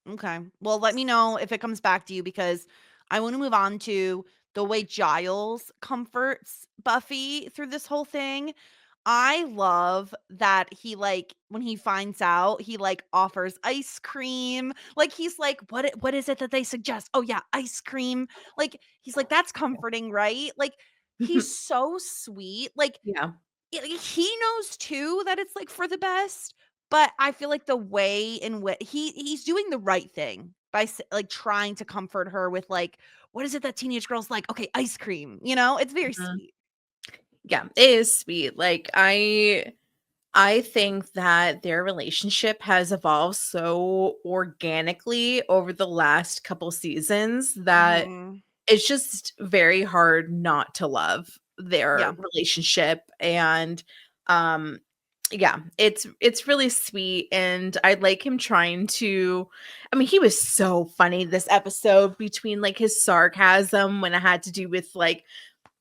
Okay. Well, let me know if it comes back to you because I wanna move on to the way Giles comforts Buffy through this whole thing. I love that he, like, when he finds out, he, like, offers ice cream. Like, he's like, what is it that they suggest?" "Oh, yeah, ice cream." Like, he's like, "That's comforting, right?" Like, he's so sweet. Like, Yeah. he knows too that it's, like, for the best, but I feel like the way in which he's doing the right thing by like, trying to comfort her with, like, what is it that teenage girls like? Okay, ice cream, you know? It's very Mhm. sweet. Yeah, it is sweet. Like, I think that their relationship has evolved so organically over the last couple seasons that Mhm. it's just very hard not to love their Yeah. relationship, and, um, yeah, it's really sweet, and I like him trying to I mean, he was so funny this episode between, like, his sarcasm when it had to do with, like,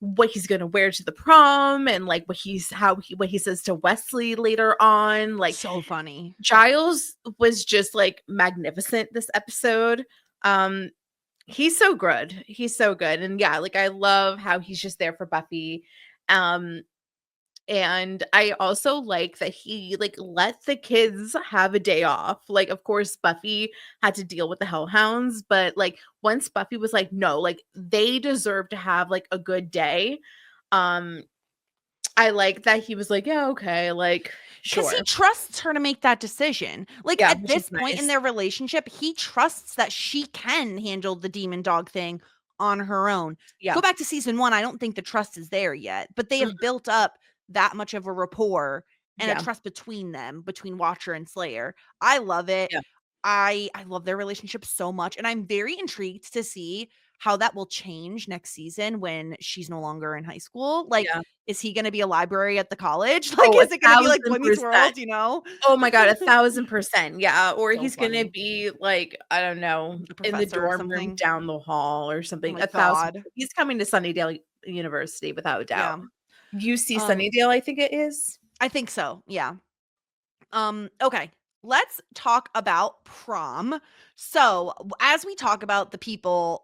what he's gonna wear to the prom and, like, what he says to Wesley later on, like, So funny. Giles was just, like, magnificent this episode. Um, he's so good. He's so good, and yeah, like, I love how he's just there for Buffy. Um, And I also like that he like let the kids have a day off. Like, of course, Buffy had to deal with the Hellhounds, but like once Buffy was like, no, like they deserve to have like a good day. Um, I like that he was like, yeah, okay, like Because sure. he trusts her to make that decision. Like Yeah, at which this is point in nice. their relationship, he trusts that she can handle the demon dog thing on her own. Yeah. Go back to season 1. I don't think the trust is there yet, but they Mm, have built up that much of a rapport and a yeah. trust between them, between Watcher and Slayer. I love it. Yeah. I love their relationship so much, and I'm very intrigued to see how that will change next season when she's no longer in high school. Like, Yeah. is he gonna be a library at the college? Like, Oh, is it gonna be like Boy Meets 1,000%. World, you know? Oh my god, 1,000%. Yeah, or So he's gonna funny. be like, I don't know, A in the professor or dorm room something. down the hall or Oh something. my 1,000. god. He's coming to Sunnydale University without a doubt. Yeah. UC Um, Sunnydale, I think it is. I think so, yeah. Okay. Let's talk about Prom. So, as we talk about the people,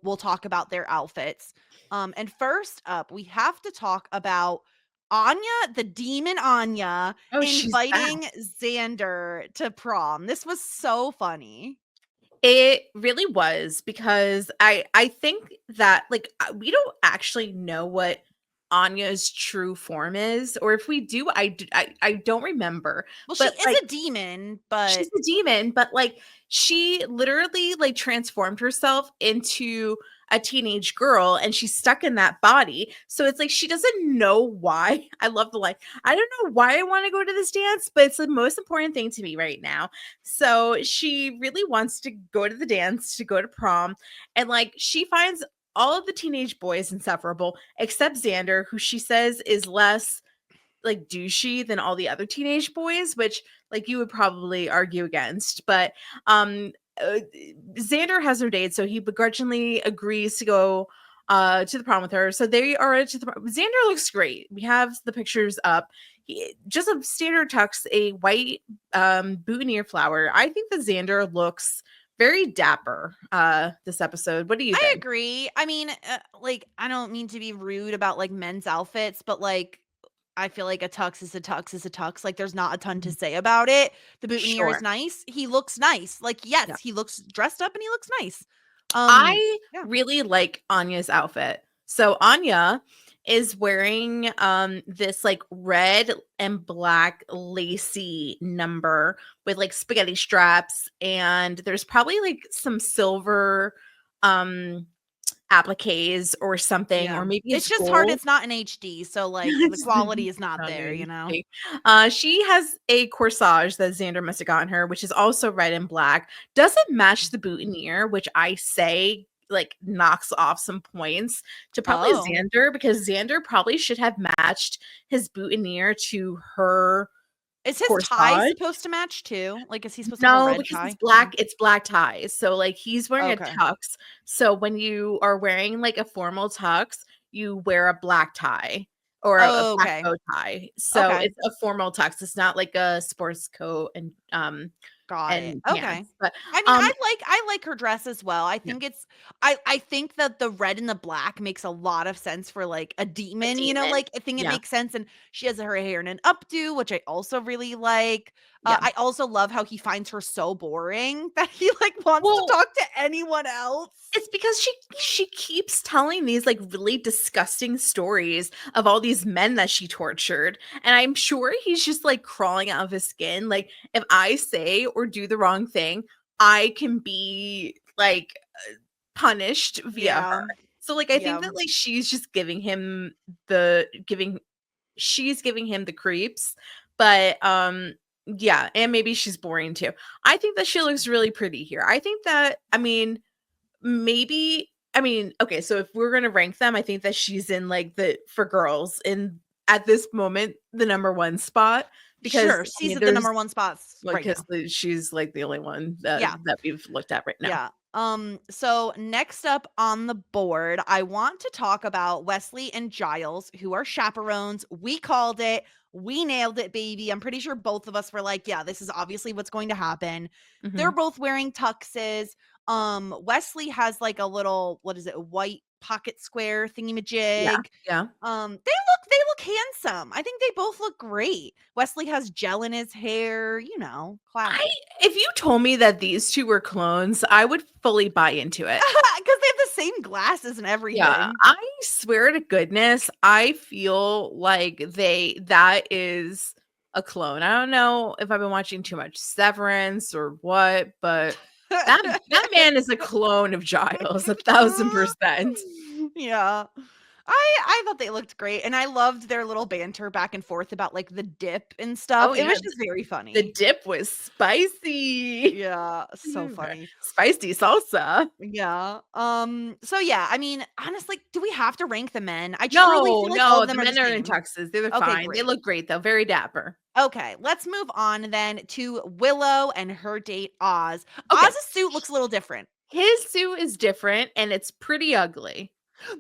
we'll talk about their outfits. And first up, we have to talk about Anya, the demon Anya, Oh, she's back. inviting Xander to prom. This was so funny. It really was because I think that like we don't actually know what Anya's true form is, or if we do, I don't remember. Well, she But is like a demon, she's but a demon, but like she literally like transformed herself into a teenage girl and she's stuck in that body. So it's like she doesn't know why. I love the line. I don't know why I want to go to this dance, but it's the most important thing to me right now. So she really wants to go to the dance, to go to prom, and like she finds all of the teenage boys insufferable except Xander, who she says is less like douchey than all the other teenage boys, which like you would probably argue against. But uh, Xander has her date, so he begrudgingly agrees to go to the prom with her. So they are to the prom. Xander looks great. We have the pictures up. He just a standard tux, a white boutonniere flower. I think that Xander looks very dapper this episode. What do you I think? agree. I mean, like, I don't mean to be rude about like men's outfits, but like, I feel like a tux is a tux is a tux. Like, there's not a ton to Mhm. say about it. The boutonniere is Sure. nice. He looks nice. Like, yes, Yeah. he looks dressed up and he looks nice. I Yeah. really like Anya's outfit. So Anya is wearing this like red and black lacy number with like spaghetti straps, and there's probably like some silver um appliques or something, Yeah. or maybe It's it's just hard. gold. It's not in HD. So, like, the It's quality is not not there, in you know? sync. She has a corsage that Xander must have gotten her, which is also red and black. Doesn't match the boutonniere, which I say like knocks off some points to probably Oh. Xander, because Xander probably should have matched his boutonniere to her Is his tie corsage. supposed to match too? Like, is he supposed to have a No, red because tie? it's black ties. So like he's wearing a Okay. tux. So when you are wearing like a formal tux, you wear a black tie or a Oh, black okay. bow tie. So Okay. it's a formal tux. It's not like a sports coat Got it. and Okay. pants. But I mean, um I like her dress as well. I yeah, think it's I think that the red and the black makes a lot of sense for like a a demon, you know, demon. like I think it Yeah, makes sense. And she has her hair in an updo, which I also really like. yeah. I also love how he finds her so boring that he like wants to Well, talk to anyone else. it's because she keeps telling these like really disgusting stories of all these men that she tortured, and I'm sure he's just like crawling out of his skin. Like if I say or do the wrong thing, I can be like punished via Yeah. her. So like I Yeah. think that like the giving she's giving him the creeps, but yeah, and maybe she's boring too. I think that she looks really pretty here. I think that maybe okay, so if we're gonna rank them, I think that she's in like the for girls in at this moment the number one spot, because Sure. She's at the number one spots like right now. she's like the only one Yeah. that we've looked at right now. Yeah. So next up on the board, I want to talk about Wesley and Giles, who are chaperones. We called it. We nailed it, baby. I'm pretty sure both of us were like, yeah, this is obviously what's going to happen. They're Mhm. both wearing tuxes. Wesley has like a little, what is it, white pocket square Yeah. thingamajig. Yeah. They look handsome. I think they both look great. Wesley has gel in his hair, classic. If you told me that these two were clones, I would fully buy into it. Because they have the same glasses and everything. Yeah, I swear to goodness, I feel like that is a clone. I don't know if I've been watching too much Severance or what, but that man is a clone of Giles, 1,000%. Yeah. I thought they looked great, and I loved their little banter back and forth about like the dip and stuff. Oh, It yeah, was just very funny. the dip was spicy. Yeah, so funny. Spicy salsa. Yeah. So yeah, I mean, honestly, do we have to rank the men? I truly feel like all No, of them the are men are in same. tuxes. They're Okay, fine. They great. look great though. Very dapper. Okay, let's move on then to Willow and her date Oz. Okay. Oz's suit looks a little different. His suit is different and it's pretty ugly. Is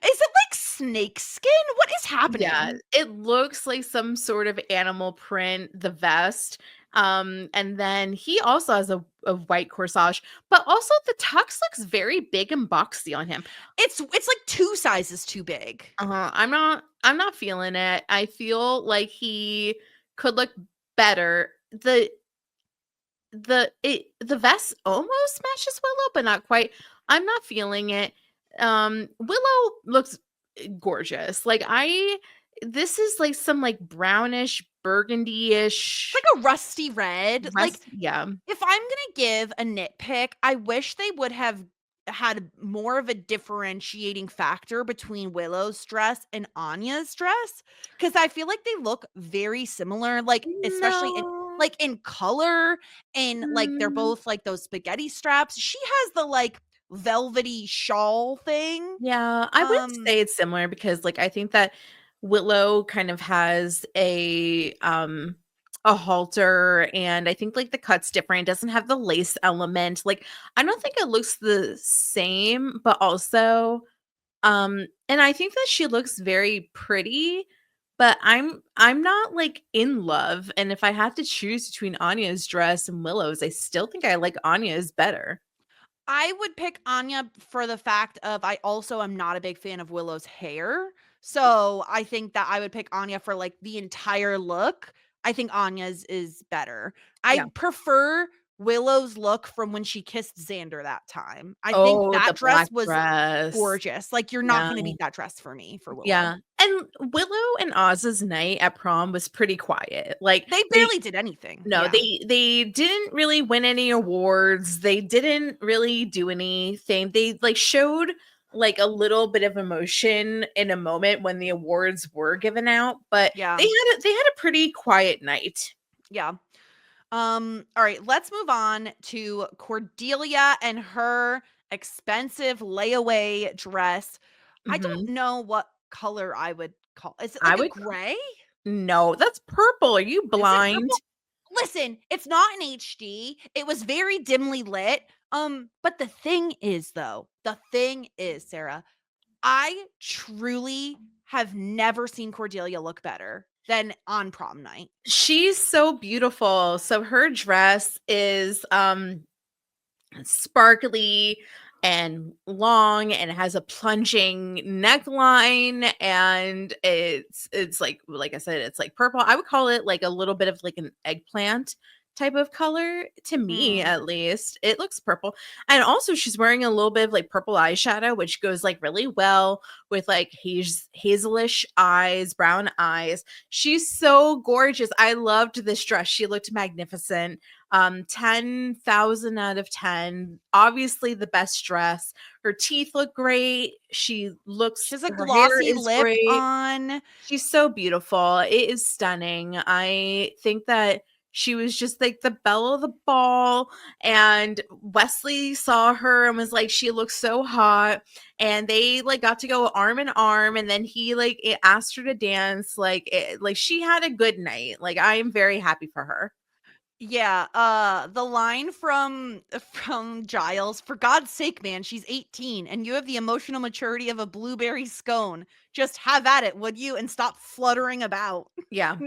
it like snake skin? What is happening? Yeah, it looks like some sort of animal print, the vest. And then he also has a white corsage, but also the tux looks very big and boxy on him. It's like 2 sizes too big. I'm not feeling it. I feel like he could look better. The vest almost matches Willow, but not quite. I'm not feeling it. Willow looks gorgeous. Like this is like some like brownish burgundy-ish, Like a rusty red. yeah. If I'm gonna give a nitpick, I wish they would have had more of a differentiating factor between Willow's dress and Anya's dress, because I feel like they look very similar, like especially in color, and like they're both like those spaghetti straps. She has the like velvety shawl thing. Yeah, I would say it's similar because like I think that Willow kind of has a halter, and I think like the cut's different. It doesn't have the lace element. Like I don't think it looks the same, but also and I think that she looks very pretty, but I'm not like in love. And if I have to choose between Anya's dress and Willow's, I still think I like Anya's better. I would pick Anya for the fact of I also am not a big fan of Willow's hair. So I think that I would pick Anya for like the entire look. I think Anya's is better. Yeah. I prefer Willow's look from when she kissed Xander that time. I think that dress was gorgeous. Like you're not going to beat that dress for me for Willow. Yeah. And Willow and Oz's night at prom was pretty quiet. Like they barely did anything. No, they didn't really win any awards. They didn't really do anything. They like showed like a little bit of emotion in a moment when the awards were given out, but yeah, they had a pretty quiet night. Yeah. All right, let's move on to Cordelia and her expensive layaway dress. I don't know what color I would call. Is it like gray? No, that's purple. Are you blind? Listen, it's not in HD. It was very dimly lit. But the thing is, Sarah, I truly have never seen Cordelia look better than on prom night. She's so beautiful. So her dress is sparkly and long, and it has a plunging neckline, and it's like I said, it's like purple. I would call it like a little bit of like an eggplant type of color to me, at least. It looks purple. And also she's wearing a little bit of like purple eyeshadow, which goes like really well with like hazelish eyes, brown eyes. She's so gorgeous. I loved this dress. She looked magnificent. 10,000 out of 10. Obviously the best dress. Her teeth look great. She has a glossy lip on. She's so beautiful. It is stunning. I think that she was just like the belle of the ball, and Wesley saw her and was like, she looks so hot, and they like got to go arm in arm, and then he like asked her to dance. Like she had a good night. Like I am very happy for her. Yeah, the line from Giles, "For God's sake, man, she's 18 and you have the emotional maturity of a blueberry scone. Just have at it, would you? And stop fluttering about." Yeah,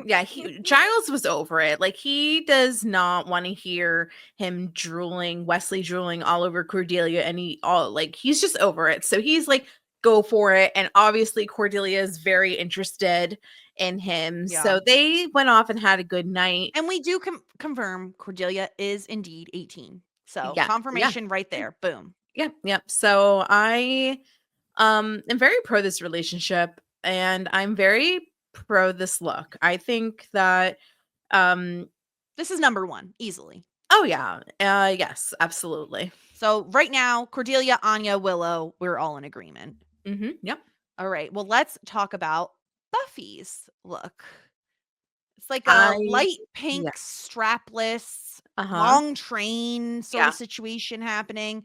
Giles was over it. Like, he does not want to hear him drooling, Wesley drooling all over Cordelia, and he's just over it. So he's like, go for it. And obviously Cordelia is very interested in him. Yeah. So they went off and had a good night. And we do confirm Cordelia is indeed 18. So Yeah, confirmation right there. Boom. yeah. So I am very pro this relationship, and I'm very pro this look. I think that this is number 1 easily. Oh yeah. Yes, absolutely. So right now, Cordelia, Anya, Willow, we're all in agreement. Yep. All right. Well, let's talk about Buffy's look. It's like a light pink, strapless, long train sort of situation happening.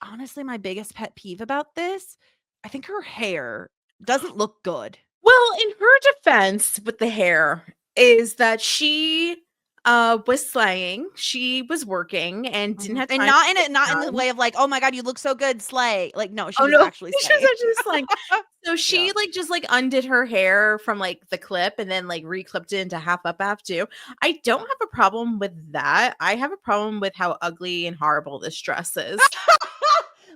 Honestly, my biggest pet peeve about this, I think her hair doesn't look good. Well, in her defense with the hair is that she was slaying. She was working and didn't have time. And not in the way of like, oh my God, you look so good, slay. Like, no, she was actually She slaying. was actually slaying. So she just undid her hair from like the clip and then like reclipped it into half up half too. I don't have a problem with that. I have a problem with how ugly and horrible this dress is.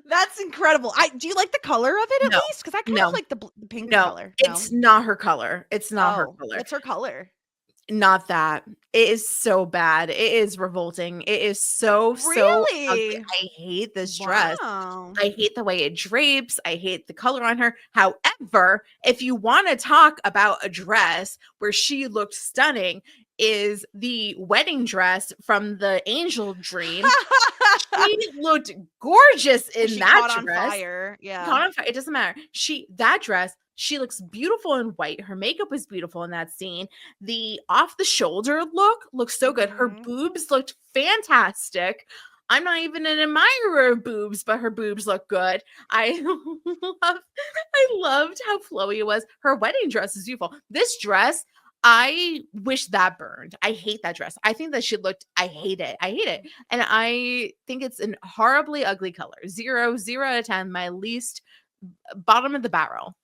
That's incredible. Do you like the color of it at least? Because I kind of like the pink color. No, it's not her color. It's not her color. What's her color? Not that. It is so bad. It is revolting. It is so ugly. I hate this dress. I hate the way it drapes. I hate the color on her. However, if you want to talk about a dress where she looked stunning, is the wedding dress from the Angel Dream. She looked gorgeous in that dress. On fire. Yeah. Caught on fire. It doesn't matter. That dress, she looks beautiful in white. Her makeup was beautiful in that scene. The off the shoulder look looks so good. Her boobs looked fantastic. I'm not even an admirer of boobs, but her boobs look good. I loved how flowy it was. Her wedding dress is beautiful. This dress, I wish that burned. I hate that dress. I think that I hate it. And I think it's an horribly ugly color. 0 out of 10, my least, bottom of the barrel.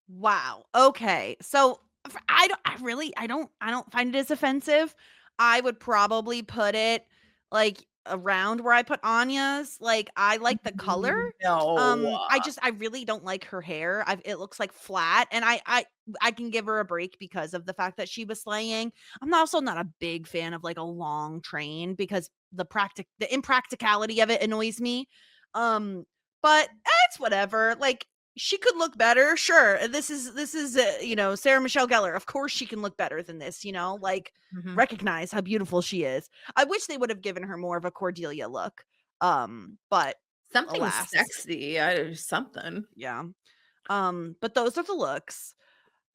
Wow. Okay. So I don't find it as offensive. I would probably put it like around where I put Anya's. Like, I like the color. No. I really don't like her hair. It looks like flat, and I can give her a break because of the fact that she was slaying. I'm also not a big fan of like a long train because the impracticality of it annoys me. But it's whatever. Like, she could look better, sure. This is Sarah Michelle Gellar. Of course she can look better than this, like recognize how beautiful she is. I wish they would have given her more of a Cordelia look. But something alas. sexy, something. Yeah. But those are the looks.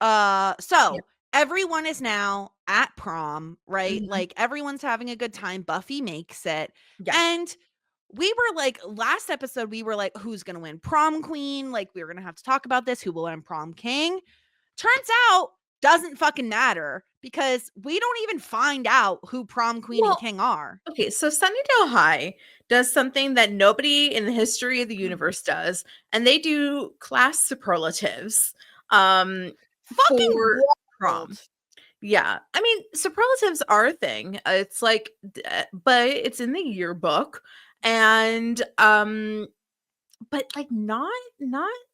So everyone is now at prom, right? Like, everyone's having a good time. Buffy makes it. Yes. And we were like, last episode, we were like, who's going to win prom queen? Like, we were going to have to talk about this. Who will win prom king? Turns out, doesn't fucking matter because we don't even find out who prom queen and king are. Okay, so Sunnydale High does something that nobody in the history of the universe does, and they do class superlatives. Fucking for prom. Yeah, I mean, superlatives are a thing. It's like, but it's in the yearbook. And but like not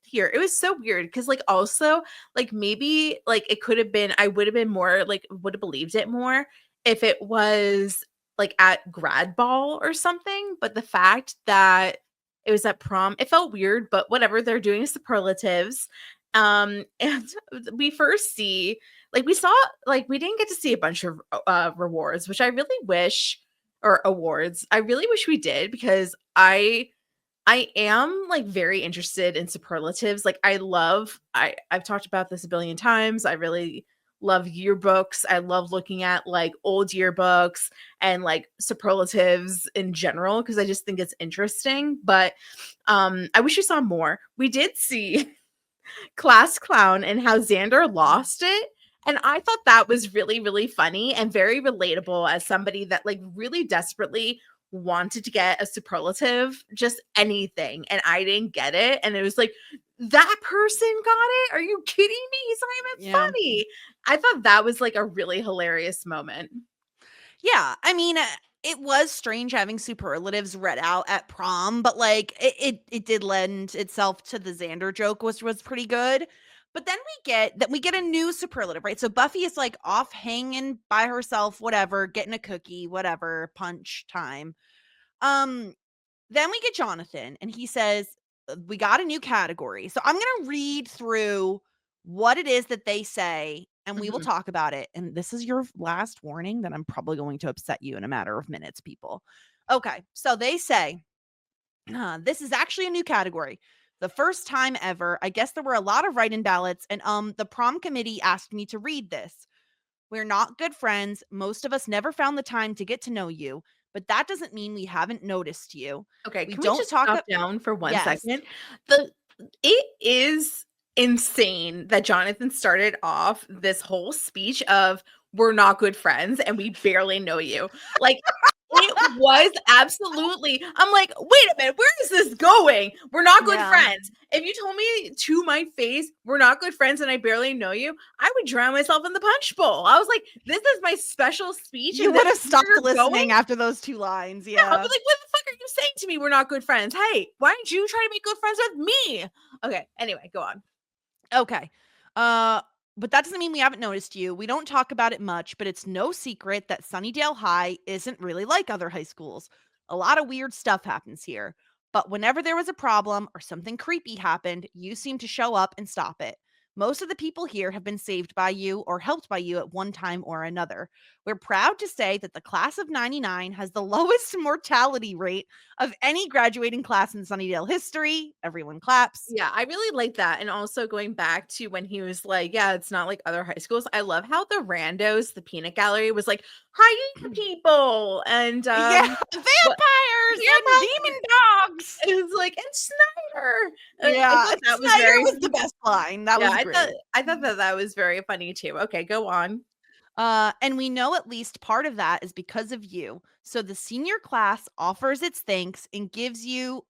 here. It was so weird because like also like maybe like it could have been, I would have been more like, would have believed it more if it was like at grad ball or something. But the fact that it was at prom, it felt weird, but whatever, they're doing superlatives. And we first see, like, we didn't get to see a bunch of rewards, which I really wish, or awards. I really wish we did, because I am like very interested in superlatives. Like, I've talked about this a billion times. I really love yearbooks. I love looking at like old yearbooks and like superlatives in general, because I just think it's interesting. But I wish we saw more. We did see class clown and how Xander lost it. And I thought that was really, really funny and very relatable as somebody that like really desperately wanted to get a superlative, just anything. And I didn't get it. And it was like, that person got it? Are you kidding me? He's not even Yeah. funny. I thought that was like a really hilarious moment. Yeah, I mean, it was strange having superlatives read out at prom, but like it did lend itself to the Xander joke, which was pretty good. But then we get a new superlative, right? So Buffy is like off hanging by herself, whatever, getting a cookie, whatever, punch time. Then we get Jonathan, and he says, we got a new category. So I'm going to read through what it is that they say, and we will Mhm. talk about it. And this is your last warning that I'm probably going to upset you in a matter of minutes, people. Okay. So they say, this is actually a new category. The first time ever. I guess there were a lot of write-in ballots, and the prom committee asked me to read this. We're not good friends. Most of us never found the time to get to know you, but that doesn't mean we haven't noticed you. Okay, We can we don't just talk stop down for one Yes. second? It is insane that Jonathan started off this whole speech of we're not good friends and we barely know you. Like it was absolutely, I'm like, wait a minute, where is this going? We're not good Yeah. friends. If you told me to my face, we're not good friends and I barely know you, I would drown myself in the punch bowl. I was like, this is my special speech. You and would this have is where stopped you're listening going? after those 2 lines. Yeah, I'll Yeah. be like, what the fuck are you saying to me? We're not good friends. Hey, why don't you try to make good friends with me? Okay, anyway, go on. Okay. But that doesn't mean we haven't noticed you. We don't talk about it much, but it's no secret that Sunnydale High isn't really like other high schools. A lot of weird stuff happens here. But whenever there was a problem or something creepy happened, you seem to show up and stop it. Most of the people here have been saved by you or helped by you at one time or another. We're proud to say that the class of 99 has the lowest mortality rate of any graduating class in Sunnydale history. Everyone claps. Yeah, I really like that. And also going back to when he was like, yeah, it's not like other high schools. I love how the randos, the peanut gallery was like, hi people. And Yeah, what vampires and demon dogs. it was like, and Snyder. I Yeah, thought that was Snyder very was the best line. That yeah, was I great. thought that that was very funny too. Okay, go on. And we know at least part of that is because of you. So the senior class offers its thanks and gives you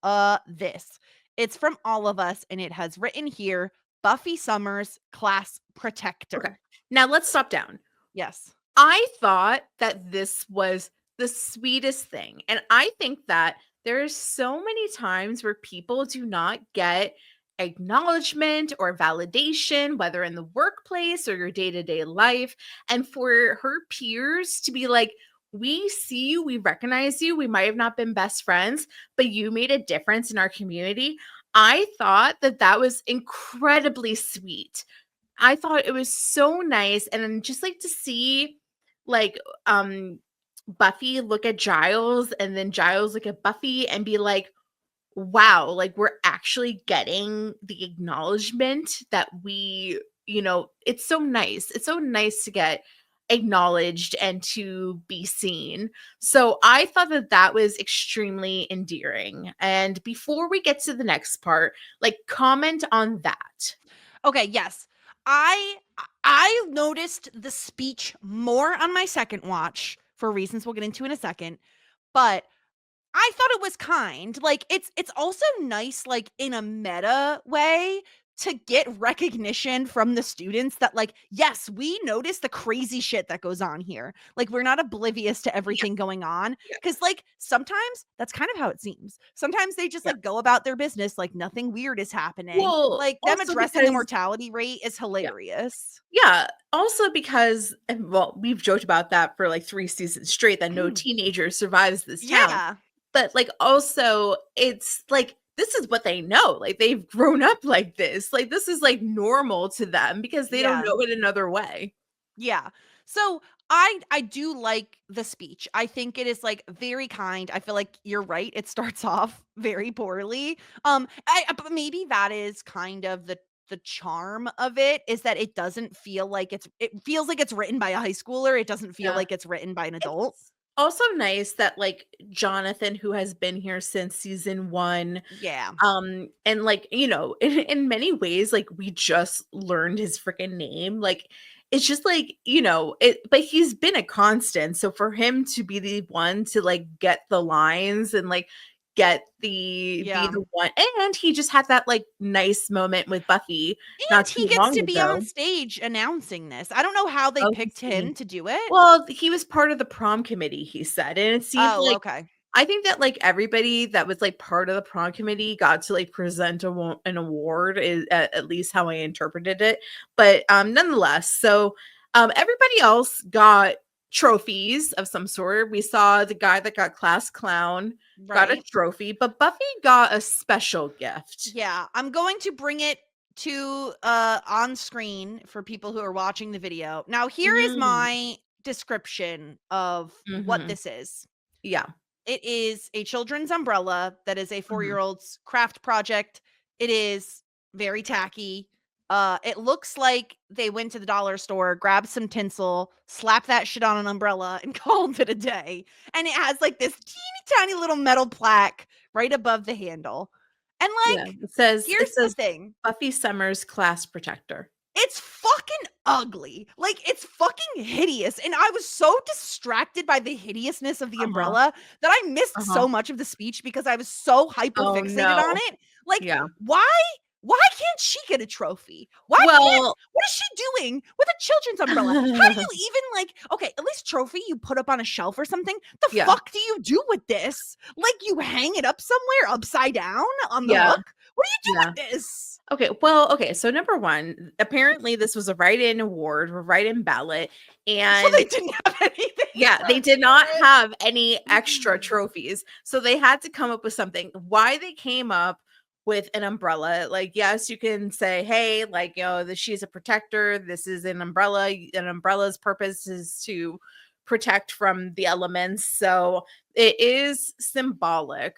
this. It's from all of us, and it has written here, Buffy Summers, class protector. Okay. Now let's stop down. Yes. I thought that this was the sweetest thing. And I think that there are so many times where people do not get acknowledgement or validation, whether in the workplace or your day to day life. And for her peers to be like, we see you, we recognize you, we might have not been best friends, but you made a difference in our community. I thought that that was incredibly sweet. I thought it was so nice. And then just like to see like Buffy look at Giles and then Giles look at Buffy and be like, wow, like we're actually getting the acknowledgement that we, it's so nice. It's so nice to get acknowledged and to be seen. So I thought that that was extremely endearing. And before we get to the next part, like comment on that. Okay, yes. I noticed the speech more on my second watch for reasons we'll get into in a second, but I thought it was kind. Like it's also nice like in a meta way to get recognition from the students that like yes, we notice the crazy shit that goes on here. Like we're not oblivious to everything going on Yeah. cuz like sometimes that's kind of how it seems. Sometimes they just like go about their business like nothing weird is happening. Well, Like them also addressing the because mortality rate is hilarious. yeah, also because and well, we've joked about that for like 3 seasons straight that no teenager survives this town. Yeah. But like also it's like this is what they know. Like they've grown up like this. Like this is like normal to them because they don't Yeah. know it another way. Yeah. So I do like the speech. I think it is like very kind. I feel like you're right. It starts off very poorly. But maybe that is kind of the charm of it is that it doesn't feel like it feels like it's written by a high schooler. It doesn't feel Yeah. like it's written by an adult. It's also nice that like Jonathan, who has been here since season 1, Yeah. and like, in many ways, like we just learned his freaking name. Like it's just like, but he's been a constant. So for him to be the one to like get the lines and like be the one, and he just had that like nice moment with Buffy And not he too gets long to be ago. on stage announcing this. I don't know how they Oh, picked him to do it. Well, he was part of the prom committee, he said, and it seemed like okay. I think that like everybody that was like part of the prom committee got to like present an award, is at least how I interpreted it. But nonetheless, so everybody else got trophies of some sort. We saw the guy that got class clown got a trophy, but Buffy got a special gift. Yeah, I'm going to bring it to on screen for people who are watching the video. Now, here is my description of what this is. Yeah. It is a children's umbrella that is a 4-year-old's craft project. It is very tacky. It looks like they went to the dollar store, grabbed some tinsel, slapped that shit on an umbrella, and called it a day. And it has like this teeny tiny little metal plaque right above the handle. And like, it says the thing. Buffy Summers Class Protector. It's fucking ugly. Like, it's fucking hideous. And I was so distracted by the hideousness of the umbrella that I missed so much of the speech because I was so hyper-fixated on it. Like, why can't she get a trophy? What is she doing with a children's umbrella? How do you even like, okay, at least trophy you put up on a shelf or something. The fuck do you do with this? Like, you hang it up somewhere upside down on the hook? What do you do with this? Okay, so number one, apparently this was a write-in award, a write-in ballot, and so they didn't have anything. Yeah, they did not have any extra trophies, so they had to come up with something. Why they came up with an umbrella, like, yes, you can say, hey, like, she's a protector, this is an umbrella, an umbrella's purpose is to protect from the elements, so it is symbolic.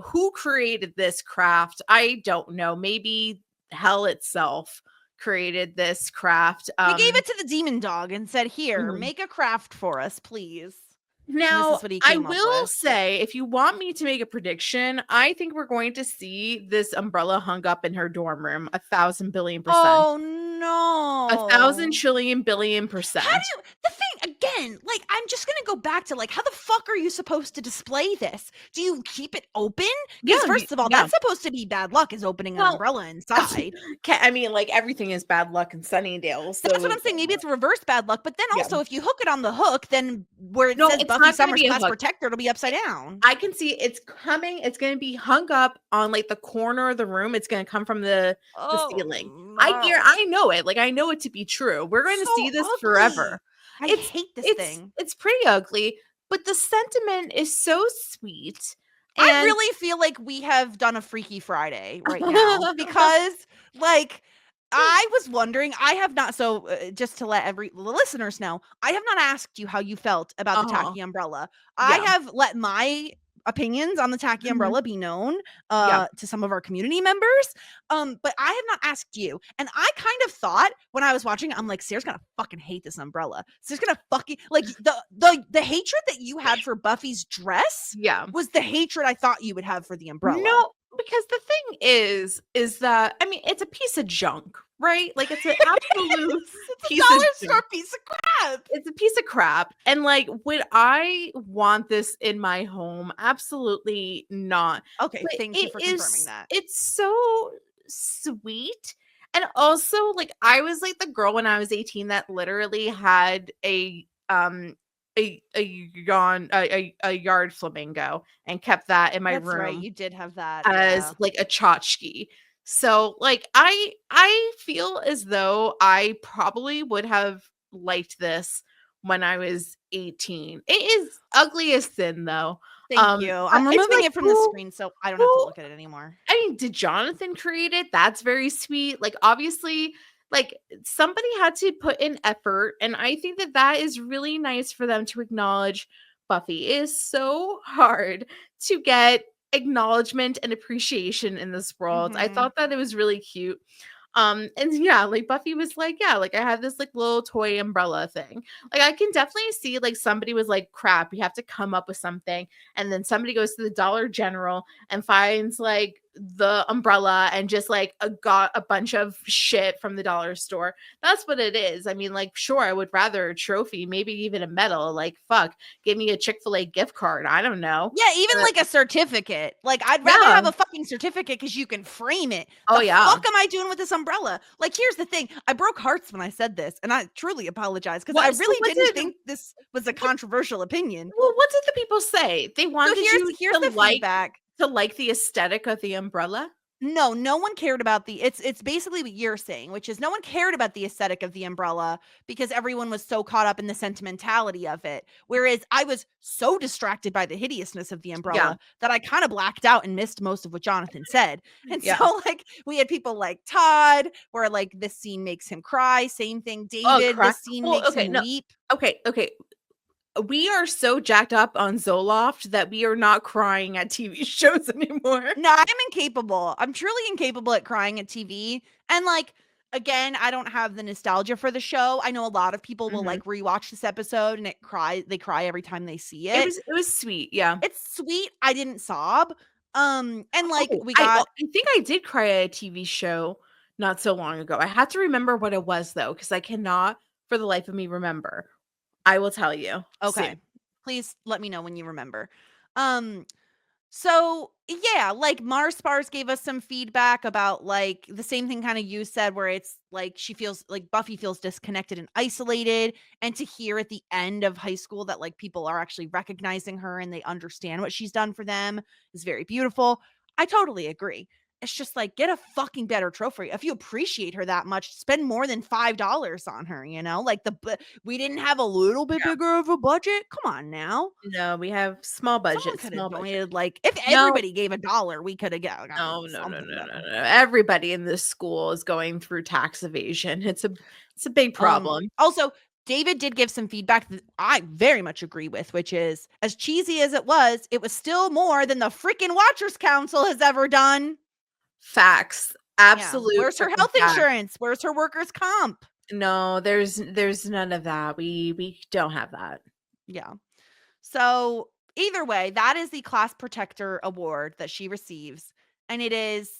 Who created this craft? I don't know. Maybe hell itself created this craft. We gave it to the demon dog and said, here, make a craft for us, please. Now, I will say, if you want me to make a prediction, I think we're going to see this umbrella hung up in her dorm room 1,000 billion %. Oh, no. 1,000 trillion billion %. How do you, the thing, again, like, I'm just going to go back to, like, how the fuck are you supposed to display this? Do you keep it open? Because first of all, that's supposed to be bad luck, is opening an umbrella inside. I mean, like, everything is bad luck in Sunnydale. So that's what I'm saying. Maybe it's reverse bad luck. But then also, if you hook it on the hook, then where it says Buffy Summers Class Protector, it'll be upside down. I can see it's coming. It's going to be hung up on like the corner of the room. It's going to come from the ceiling. No. I know it. Like, I know it to be true. We're going to see this forever. I hate this thing. It's pretty ugly, but the sentiment is so sweet. I really feel like we have done a Freaky Friday right now because, like, I was wondering, I have not, so just to let the listeners know, I have not asked you how you felt about the tacky umbrella. I have let my opinions on the tacky umbrella be known to some of our community members, but I have not asked you. And I kind of thought when I was watching it, I'm like, Sarah's gonna fucking hate this umbrella. Sarah's gonna fucking, like, the hatred that you had for Buffy's dress was the hatred I thought you would have for the umbrella. No, because the thing is that, I mean, it's a piece of junk, right? Like, it's an absolute piece of piece of crap. It's a piece of crap. And like, would I want this in my home? Absolutely not. Okay, but thank you for confirming that. It's so sweet. And also, like, I was like the girl when I was 18 that literally had a yard flamingo and kept that in my room. Right, you did have that as like a tchotchke. So like I feel as though I probably would have liked this when I was 18. It is ugly as sin though. Thank you. I'm removing it from the screen so I don't have to look at it anymore. I mean, did Jonathan create it? That's very sweet. Like, obviously, like, somebody had to put in effort, and I think that is really nice for them to acknowledge Buffy. It is so hard to get acknowledgement and appreciation in this world. I thought that it was really cute. And yeah, like Buffy was like, yeah, like I have this like little toy umbrella thing. Like, I can definitely see like somebody was like, crap, we have to come up with something. And then somebody goes to the Dollar General and finds like the umbrella and just like got a bunch of shit from the dollar store. That's what it is. I mean, like, sure, I would rather a trophy, maybe even a medal. Like, fuck, give me a Chick-fil-A gift card. I don't know. Yeah, even But like a certificate. Like, I'd rather yeah. have a fucking certificate because you can frame it. Oh, The yeah. fuck am I doing with this umbrella? Like, here's the thing. I broke hearts when I said this, and I truly apologize because I What? So really what didn't did think this was a controversial opinion. well, what did the people say? They So wanted you here's to the feedback. like the aesthetic of the umbrella? No one cared about it's basically what you're saying, which is no one cared about the aesthetic of the umbrella because everyone was so caught up in the sentimentality of it. Whereas I was so distracted by the hideousness of the Yeah. umbrella that I kind of blacked out and missed most of what Jonathan said. And Yeah. so like we had people like Todd, where like this scene makes him cry. Same thing, Oh, David, cry. this scene Well, makes okay, him no. weep. Okay. We are so jacked up on Zoloft that we are not crying at TV shows anymore. No, I'm incapable. I'm truly incapable at crying at TV. And like, again, I don't have the nostalgia for the show. I know a lot of people will like rewatch this episode and they cry every time they see it. It was sweet, yeah. It's sweet. I didn't sob. And like Oh, we I got think I did cry at a TV show not so long ago. I have to remember what it was though, because I cannot for the life of me remember. I will tell you. okay. Soon. Please let me know when you remember. So yeah, like Mars Spars gave us some feedback about like the same thing kind of you said, where it's like she feels like Buffy feels disconnected and isolated. And to hear at the end of high school that like people are actually recognizing her and they understand what she's done for them is very beautiful. I totally agree. It's just like get a fucking better trophy. If you appreciate her that much, spend more than $5 on her, you know? Like we didn't have a little bit bigger of a budget. Come on now. No, we have small Someone budget. could Small have budget. donated like if No. everybody gave $1, we could have got No. something better. Everybody in this school is going through tax evasion. It's a big problem. Also, David did give some feedback that I very much agree with, which is as cheesy as it was still more than the freaking Watchers Council has ever done. Facts. Absolute. Yeah. Where's her health insurance? Where's her workers' comp? No, there's none of that. We don't have that. Yeah. So either way, that is the Class Protector Award that she receives. And it is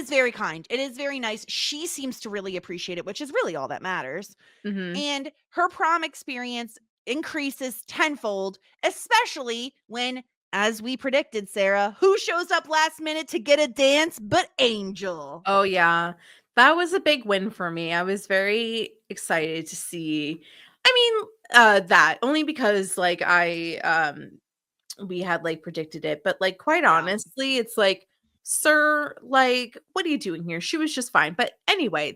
very kind. It is very nice. She seems to really appreciate it, which is really all that matters. And her prom experience increases tenfold, especially when, as we predicted, Sarah, who shows up last minute to get a dance but Angel? Oh yeah. That was a big win for me. I was very excited to see. I mean, that only because like we had like predicted it, but like quite honestly, it's like, sir, like what are you doing here? She was just fine. But anyway,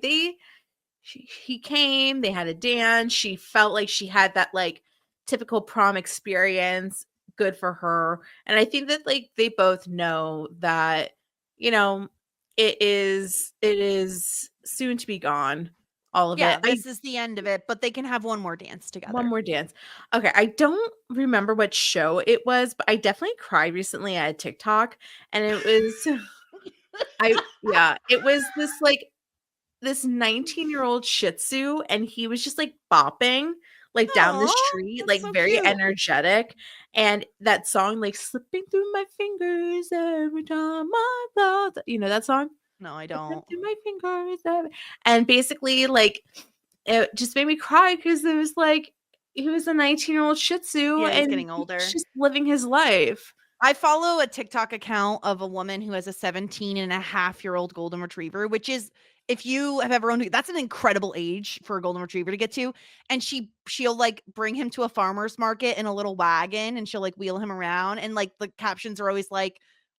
he came, they had a dance. She felt like she had that like typical prom experience. Good for her. And I think that like they both know that, you know, it is soon to be gone. All of it. This is the end of it, but they can have one more dance together. One more dance. Okay, I don't remember what show it was, but I definitely cried recently at a TikTok, and it was it was this 19-year-old Shih Tzu, and he was just like bopping like down the street, like so very cute. energetic, and that song like slipping through my fingers every time I love. You know that song? No, I don't. Through my fingers, and basically like it just made me cry because it was like he was a 19-year-old Shih Tzu Yeah, he's and getting older. he's just living his life. I follow a TikTok account of a woman who has a 17-and-a-half-year-old golden retriever, which is, if you have ever owned, that's an incredible age for a golden retriever to get to. And she'll like bring him to a farmer's market in a little wagon, and she'll like wheel him around. And like the captions are always like,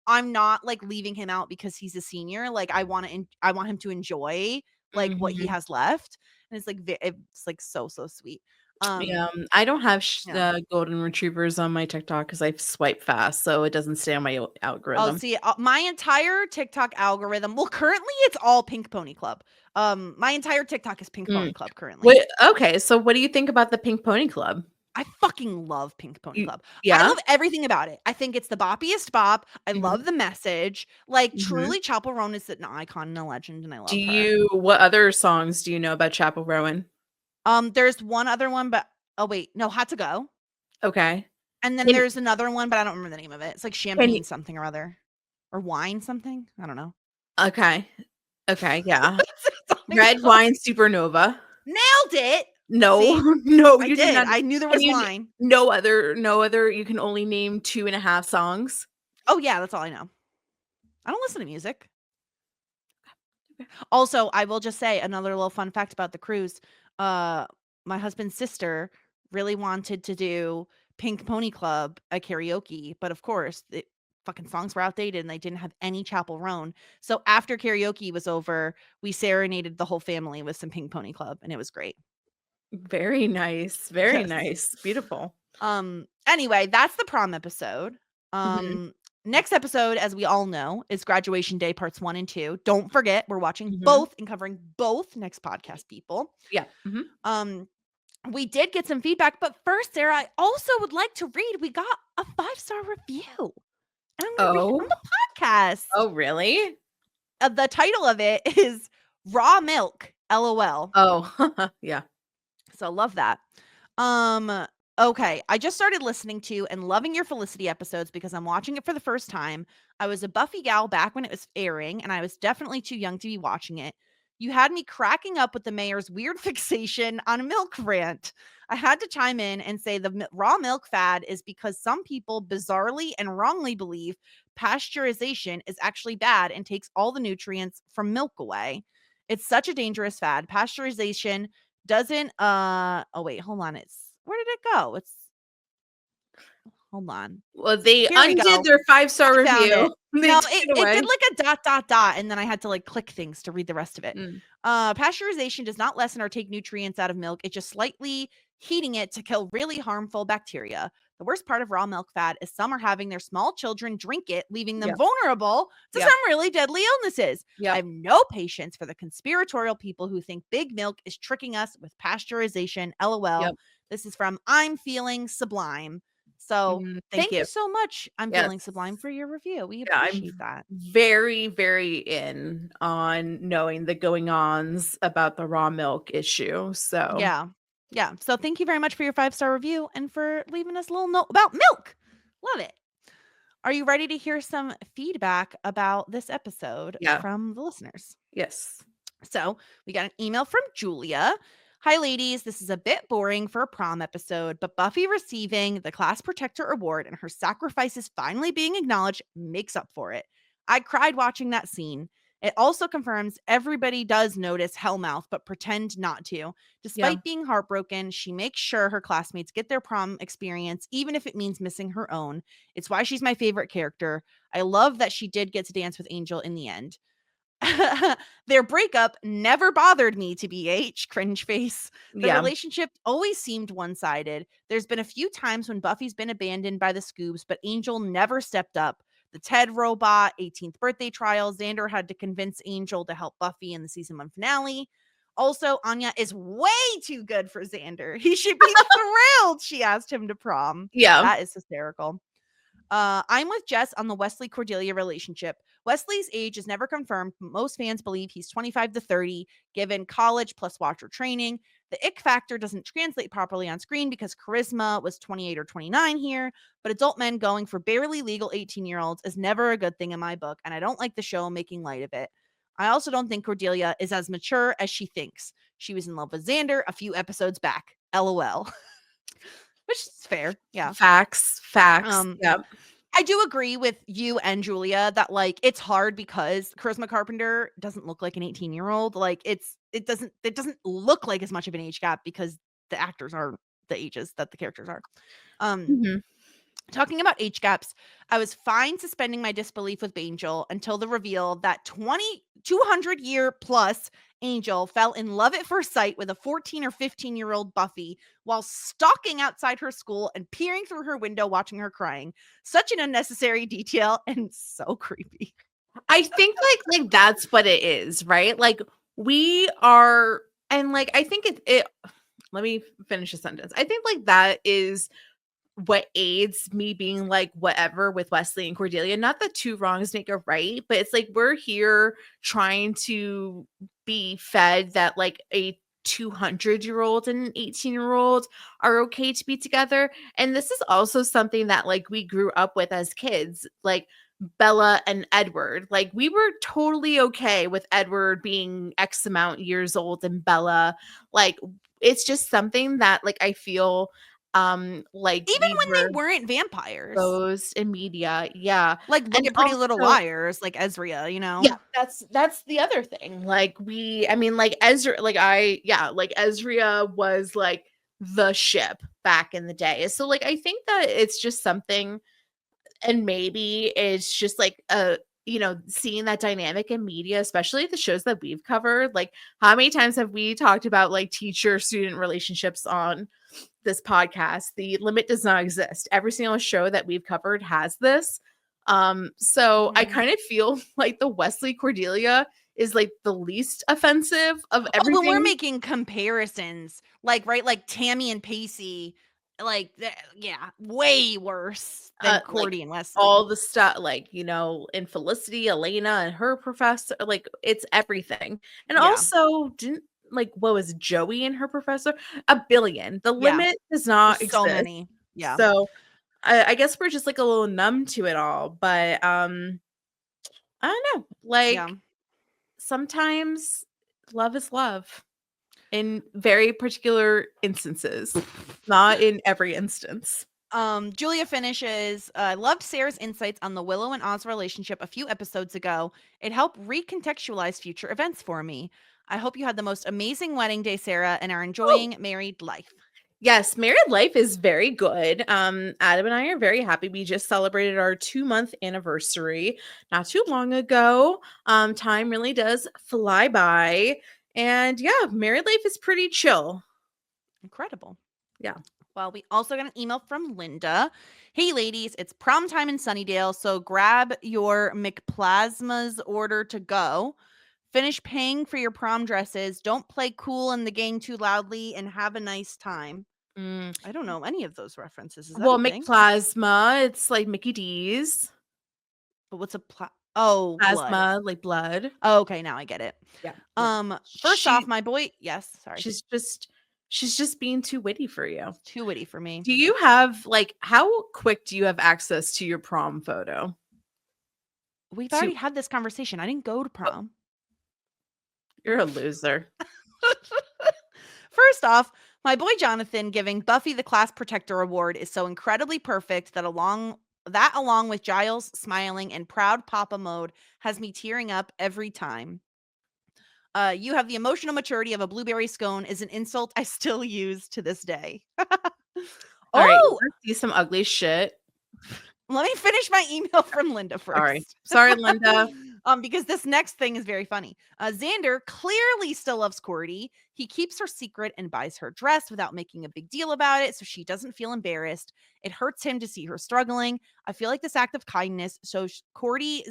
I'm not like leaving him out because he's a senior. Like I want him to enjoy like what he has left. And it's like so sweet. I don't have golden retrievers on my TikTok because I swipe fast, so it doesn't stay on my algorithm. Oh, see, my entire TikTok algorithm. Well, currently it's all Pink Pony Club. My entire TikTok is Pink Pony Club currently. Wait, okay, so what do you think about the Pink Pony Club? I fucking love Pink Pony Club. Yeah? I love everything about it. I think it's the boppiest bop. I love the message. Like truly, Chapel Roan is an icon and a legend, and I love her. What other songs do you know about Chapel Rowan? There's one other one, but Hot to Go. Okay. And then there's another one, but I don't remember the name of it. It's like Champagne something or other. or wine something. I don't know. Okay. Yeah. Red wine supernova. Nailed it. No, See? no, I you did did. not. I knew there Can was you wine. no other, you can only name 2.5 songs? Oh yeah, that's all I know. I don't listen to music. Also, I will just say another little fun fact about the cruise. My husband's sister really wanted to do Pink Pony Club at karaoke, but of course, the fucking songs were outdated and they didn't have any Chapel Roan. So after karaoke was over, we serenaded the whole family with some Pink Pony Club, and it was great. Very nice. Very Yes. nice. Beautiful. Anyway, that's the prom episode. Mhm. Next episode, as we all know, is Graduation Day parts 1 and 2. Don't forget, we're watching Mhm. both and covering both next podcast, people. Yeah. Mhm. We did get some feedback, but first, Sarah, I also would like to read. We got a 5-star review. And I'm going to read it on the podcast. Oh, really? The title of it is Raw Milk, LOL. Oh, yeah. So love that. Okay, I just started listening to and loving your Felicity episodes because I'm watching it for the first time. I was a Buffy gal back when it was airing, and I was definitely too young to be watching it. You had me cracking up with the mayor's weird fixation on a milk rant. I had to chime in and say the raw milk fad is because some people bizarrely and wrongly believe pasteurization is actually bad and takes all the nutrients from milk away. It's such a dangerous fad. Pasteurization doesn't oh wait, hold on. Where did it go? Hold on. Well, they Here we go. undid their 5-star I found review. it. They No, took it away. did like a ... and then I had to like click things to read the rest of it. Pasteurization does not lessen or take nutrients out of milk. It's just slightly heating it to kill really harmful bacteria. The worst part of raw milk fad is some are having their small children drink it, leaving them Yep. vulnerable to Yep. some really deadly illnesses. Yep. I have no patience for the conspiratorial people who think big milk is tricking us with pasteurization. LOL. Yep. This is from I'm Feeling Sublime. So thank you so much. I'm Feeling Sublime for your review. We appreciate that. Very, very in on knowing the going-ons about the raw milk issue. So yeah. So thank you very much for your 5-star review and for leaving us a little note about milk. Love it. Are you ready to hear some feedback about this episode from the listeners? Yes. So we got an email from Julia. Hi, ladies. This is a bit boring for a prom episode, but Buffy receiving the Class Protector Award and her sacrifices finally being acknowledged makes up for it. I cried watching that scene. It also confirms everybody does notice Hellmouth, but pretend not to. Despite being heartbroken, she makes sure her classmates get their prom experience, even if it means missing her own. It's why she's my favorite character. I love that she did get to dance with Angel in the end. Their breakup never bothered me, TBH, cringe face. The relationship always seemed one-sided. There's been a few times when Buffy's been abandoned by the Scoobs, but Angel never stepped up. The Ted robot, 18th birthday trial, Xander had to convince Angel to help Buffy in the season 1 finale. Also, Anya is way too good for Xander. He should be thrilled she asked him to prom. Yeah. That is hysterical. I'm with Jess on the Wesley Cordelia relationship. Wesley's age is never confirmed. Most fans believe he's 25 to 30, given college plus Watcher training. The ick factor doesn't translate properly on screen because charisma was 28 or 29 here, but adult men going for barely legal 18-year-olds is never a good thing in my book, and I don't like the show making light of it. I also don't think Cordelia is as mature as she thinks. She was in love with Xander a few episodes back. LOL. Which is fair. Yeah. Facts. Yep. I do agree with you and Julia that like it's hard because Charisma Carpenter doesn't look like an 18-year-old. Like it doesn't look like as much of an age gap because the actors are the ages that the characters are. Talking about age gaps, I was fine suspending my disbelief with Bangel until the reveal that 200-year plus Angel fell in love at first sight with a 14 or 15-year-old Buffy while stalking outside her school and peering through her window watching her crying. Such an unnecessary detail and so creepy. I think like that's what it is, right? Like we are, and like I think it let me finish a sentence. I think like that is what aids me being like whatever with Wesley and Cordelia. Not that two wrongs make a right, but it's like we're here trying to be fed that like a 200-year-old and an 18-year-old are okay to be together. And this is also something that like we grew up with as kids. Like Bella and Edward. Like, we were totally okay with Edward being X amount years old and Bella, like, it's just something that, like, I feel like Even we when were they weren't vampires. exposed in media. Yeah. Like, look And at Pretty Little also, Liars, like Ezria, you know? yeah, that's the other thing. Like, I mean, like, Ezra, like, like, Ezria was like the ship back in the day. So, like, I think that it's just something, and maybe it's just like seeing that dynamic in media, especially the shows that we've covered. Like, how many times have we talked about like teacher student relationships on this podcast? The limit does not exist. Every single show that we've covered has this. So I kind of feel like the Wesley Cordelia is like the least offensive of everything. When we're making comparisons, like, right, like Tammy and Pacey, like, yeah, way worse than Cordy and Wesley. All the stuff, like, in Felicity, Elena, and her professor, like, it's everything. And also, what was Joey and her professor? A billion. The limit does not exist. So many. Yeah. So I guess we're just like a little numb to it all. But I don't know. Like, sometimes love is love in very particular instances, not in every instance. Julia finishes, loved Sarah's insights on the Willow and Oz relationship a few episodes ago. It helped recontextualize future events for me. I hope you had the most amazing wedding day, Sarah, and are enjoying married life. Yes, married life is very good. Adam and I are very happy. We just celebrated our 2-month anniversary not too long ago. Time really does fly by. And yeah, married life is pretty chill. Incredible. Yeah. Well, we also got an email from Linda. Hey, ladies, it's prom time in Sunnydale, so grab your McPlasma's order to go. Finish paying for your prom dresses. Don't play cool in the gang too loudly, and have a nice time. I don't know any of those references. Is that a thing? McPlasma, it's like Mickey D's. But what's a plasma? Blood. Like blood. Oh, okay, now I get it. Yeah. First off, my boy. Yes, sorry. She's just being too witty for you. Too witty for me. Do you have, like, how quick do you have access to your prom photo? We've already had this conversation. I didn't go to prom. You're a loser. First off, my boy Jonathan giving Buffy the Class Protector Award is so incredibly perfect that along with Giles smiling and proud papa mode has me tearing up every time. You have the emotional maturity of a blueberry scone is an insult I still use to this day. All right, let's see some ugly shit. Let me finish my email from Linda first. Sorry, Linda. Because this next thing is very funny. Xander clearly still loves Cordy. He keeps her secret and buys her dress without making a big deal about it, so she doesn't feel embarrassed. It hurts him to see her struggling. I feel like this act of kindness shows Cordy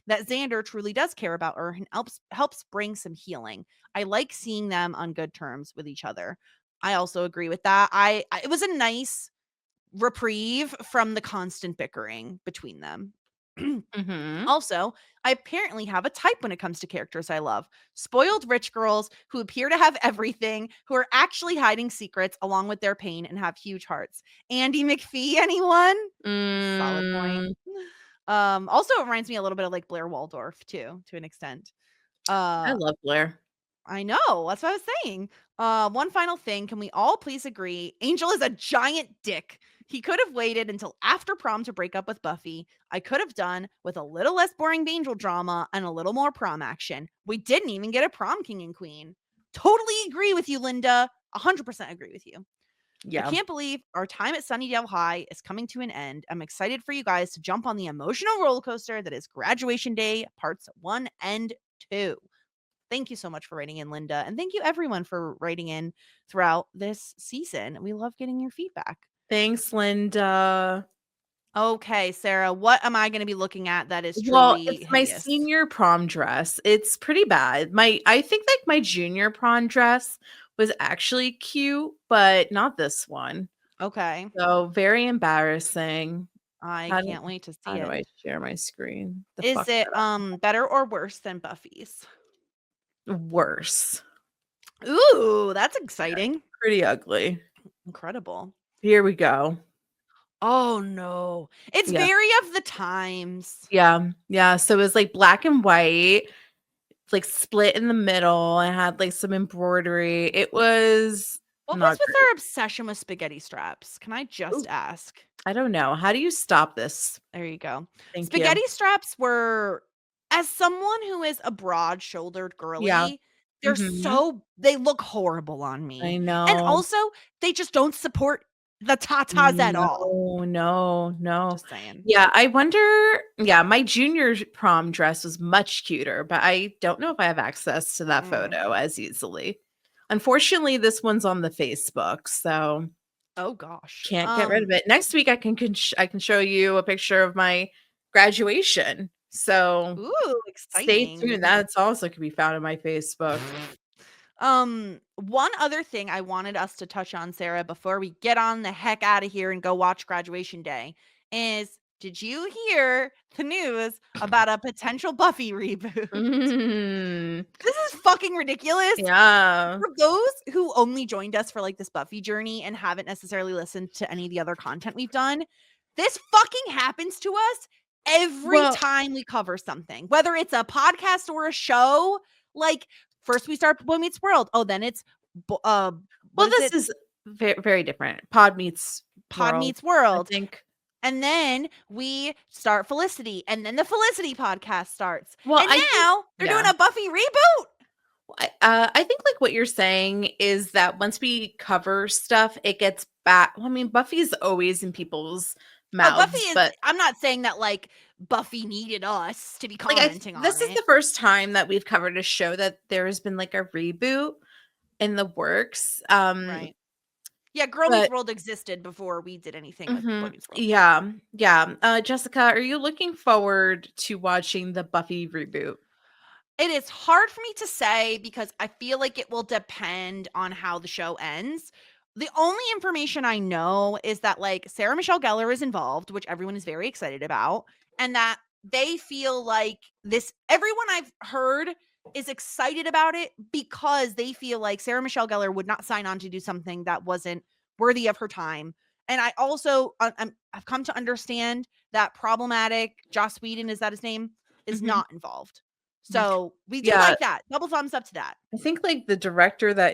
that Xander truly does care about her and helps bring some healing. I like seeing them on good terms with each other. I also agree with that. It was a nice reprieve from the constant bickering between them. Also, I apparently have a type when it comes to characters I love. Spoiled rich girls who appear to have everything, who are actually hiding secrets along with their pain and have huge hearts. Andy McPhee, anyone? Solid point. Also, it reminds me a little bit of like Blair Waldorf too, to an extent. I love Blair. I know. That's what I was saying. One final thing. Can we all please agree? Angel is a giant dick. He could have waited until after prom to break up with Buffy. I could have done with a little less boring Bangel drama and a little more prom action. We didn't even get a prom king and queen. Totally agree with you, Linda. 100% agree with you. Yeah. I can't believe our time at Sunnydale High is coming to an end. I'm excited for you guys to jump on the emotional roller coaster that is Graduation Day Parts 1 and 2. Thank you so much for writing in, Linda. And thank you, everyone, for writing in throughout this season. We love getting your feedback. Thanks, Linda. Okay, Sarah, what am I going to be looking at that is truly it's my senior prom dress. It's pretty bad. I think like my junior prom dress was actually cute, but not this one. Okay. So very embarrassing. I can't wait to see it. How do I share my screen? Is it better or worse than Buffy's? Worse. Ooh, that's exciting. Yeah, pretty ugly. Incredible. Here we go. Oh no. It's Yeah. very of the times. Yeah. So it was like black and white, like split in the middle, and had like some embroidery. It was What was not with great. their obsession with spaghetti straps? Can I just Ooh, ask? I don't know. How do you stop this? There you go. Thank you. Spaghetti straps were, as someone who is a broad-shouldered Yeah. girly, Mhm. they look horrible on me. I And know. also, they just don't support the tatas at all. No. Just saying. Yeah, I wonder. Yeah, my junior prom dress was much cuter, but I don't know if I have access to that Mm. photo as easily. Unfortunately, this one's on the Facebook, so Oh gosh. can't get rid of it. Next week, I can show you a picture of my graduation. So Ooh, stay exciting. tuned. That's also can be found on my Facebook. One other thing I wanted us to touch on, Sarah, before we get on the heck out of here and go watch Graduation Day is, did you hear the news about a potential Buffy reboot? Mm, This is fucking ridiculous. yeah. For those who only joined us for like this Buffy journey and haven't necessarily listened to any of the other content we've done, this fucking happens to us every Well, time we cover something, whether it's a podcast or a show. Like, first we start Boy Meets World. Oh, then it's what well, is this it? is very different. Pod meets Pod world, Meets I World. think. And then we start Felicity, and then the Felicity podcast starts. Well, And I think now they're doing yeah. a Buffy reboot. I think like what you're saying is that once we cover stuff, it gets back. Well, I mean, Buffy's always in people's Oh, Buffy mouths, is, but I'm not saying that like Buffy needed us to be like commenting this on is it. the first time that we've covered a show that there has been like a reboot in the works. Right. Yeah, Girl Meets But World existed before we did anything with Boy mhm, Meets World. yeah. Jessica, are you looking forward to watching the Buffy reboot? It is hard for me to say because I feel like it will depend on how the show ends. The only information I know is that like Sarah Michelle Gellar is involved, which everyone is very excited about, and that they feel like this, everyone I've heard is excited about it because they feel like Sarah Michelle Gellar would not sign on to do something that wasn't worthy of her time. And I also I've come to understand that problematic Joss Whedon, is that his name, is Mhm. not involved. So we do Yeah, like that. Double thumbs up to that. I think like the director that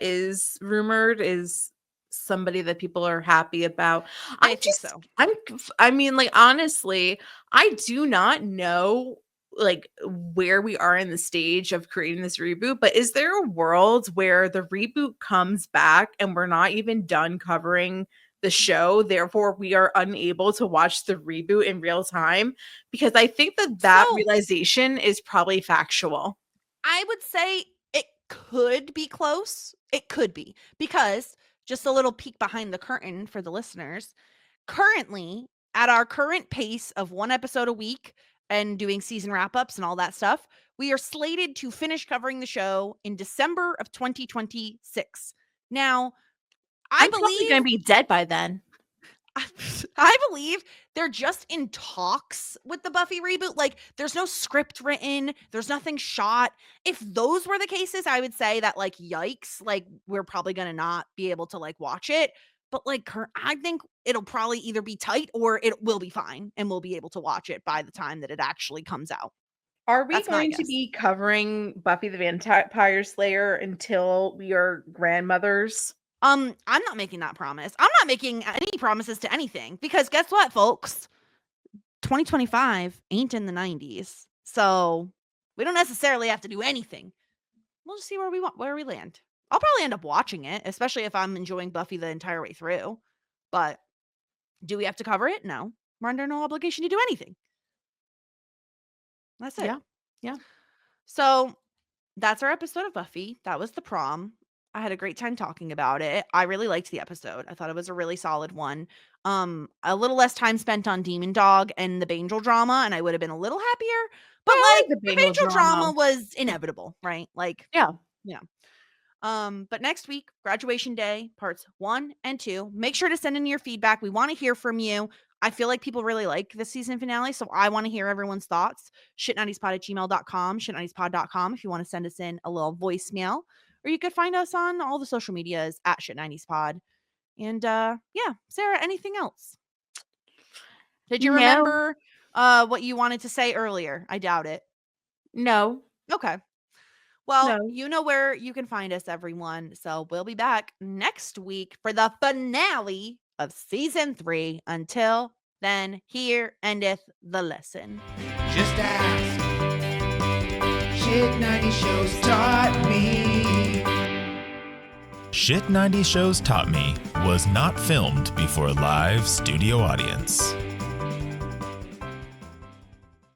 is rumored is somebody that people are happy about. I think so. I mean, like honestly, I do not know like where we are in the stage of creating this reboot, but is there a world where the reboot comes back and we're not even done covering the show, therefore we are unable to watch the reboot in real time? Because I think that So realization is probably factual. I would say it could be close. It could be because, just a little peek behind the curtain for the listeners, currently at our current pace of one episode a week and doing season wrap ups and all that stuff, we are slated to finish covering the show in December of 2026. Now, I I'm probably believe gonna be dead by then. I believe they're just in talks with the Buffy reboot. Like, there's no script written, there's nothing shot. If those were the cases, I would say that, like, yikes, like, we're probably gonna not be able to, like, watch it. But, like, I think it'll probably either be tight or it will be fine and we'll be able to watch it by the time that it actually comes out. Are we That's my going to guess. be covering Buffy the Vampire Slayer until we are grandmothers? I'm not making that promise. I'm not making any promises to anything because guess what, folks? 2025 ain't in the 90s. So we don't necessarily have to do anything. We'll just see where we land. I'll probably end up watching it, especially if I'm enjoying Buffy the entire way through. But do we have to cover it? No. We're under no obligation to do anything. That's it. Yeah. Yeah. So that's our episode of Buffy. That was the prom. I had a great time talking about it. I really liked the episode. I thought it was a really solid one. A little less time spent on Demon Dog and the Bangel drama, and I would have been a little happier. But Yeah, I like like the the Bangel Bangel drama drama. was inevitable, right? Like, Yeah. yeah. But next week, graduation day, parts 1 and 2. Make sure to send in your feedback. We want to hear from you. I feel like people really like the season finale, so I want to hear everyone's thoughts. shit90spod@gmail.com, shit90spod.com if you want to send us in a little voicemail. Or you could find us on all the social medias at shit90spod. And yeah, Sarah, anything else? Did you No. remember what you wanted to say earlier? I doubt it. No. Okay. Well, No. you know where you can find us, everyone. So we'll be back next week for the finale of season 3. Until then, here endeth the lesson. Just ask. Shit 90 shows taught me. Shit 90 Shows Taught Me was not filmed before a live studio audience.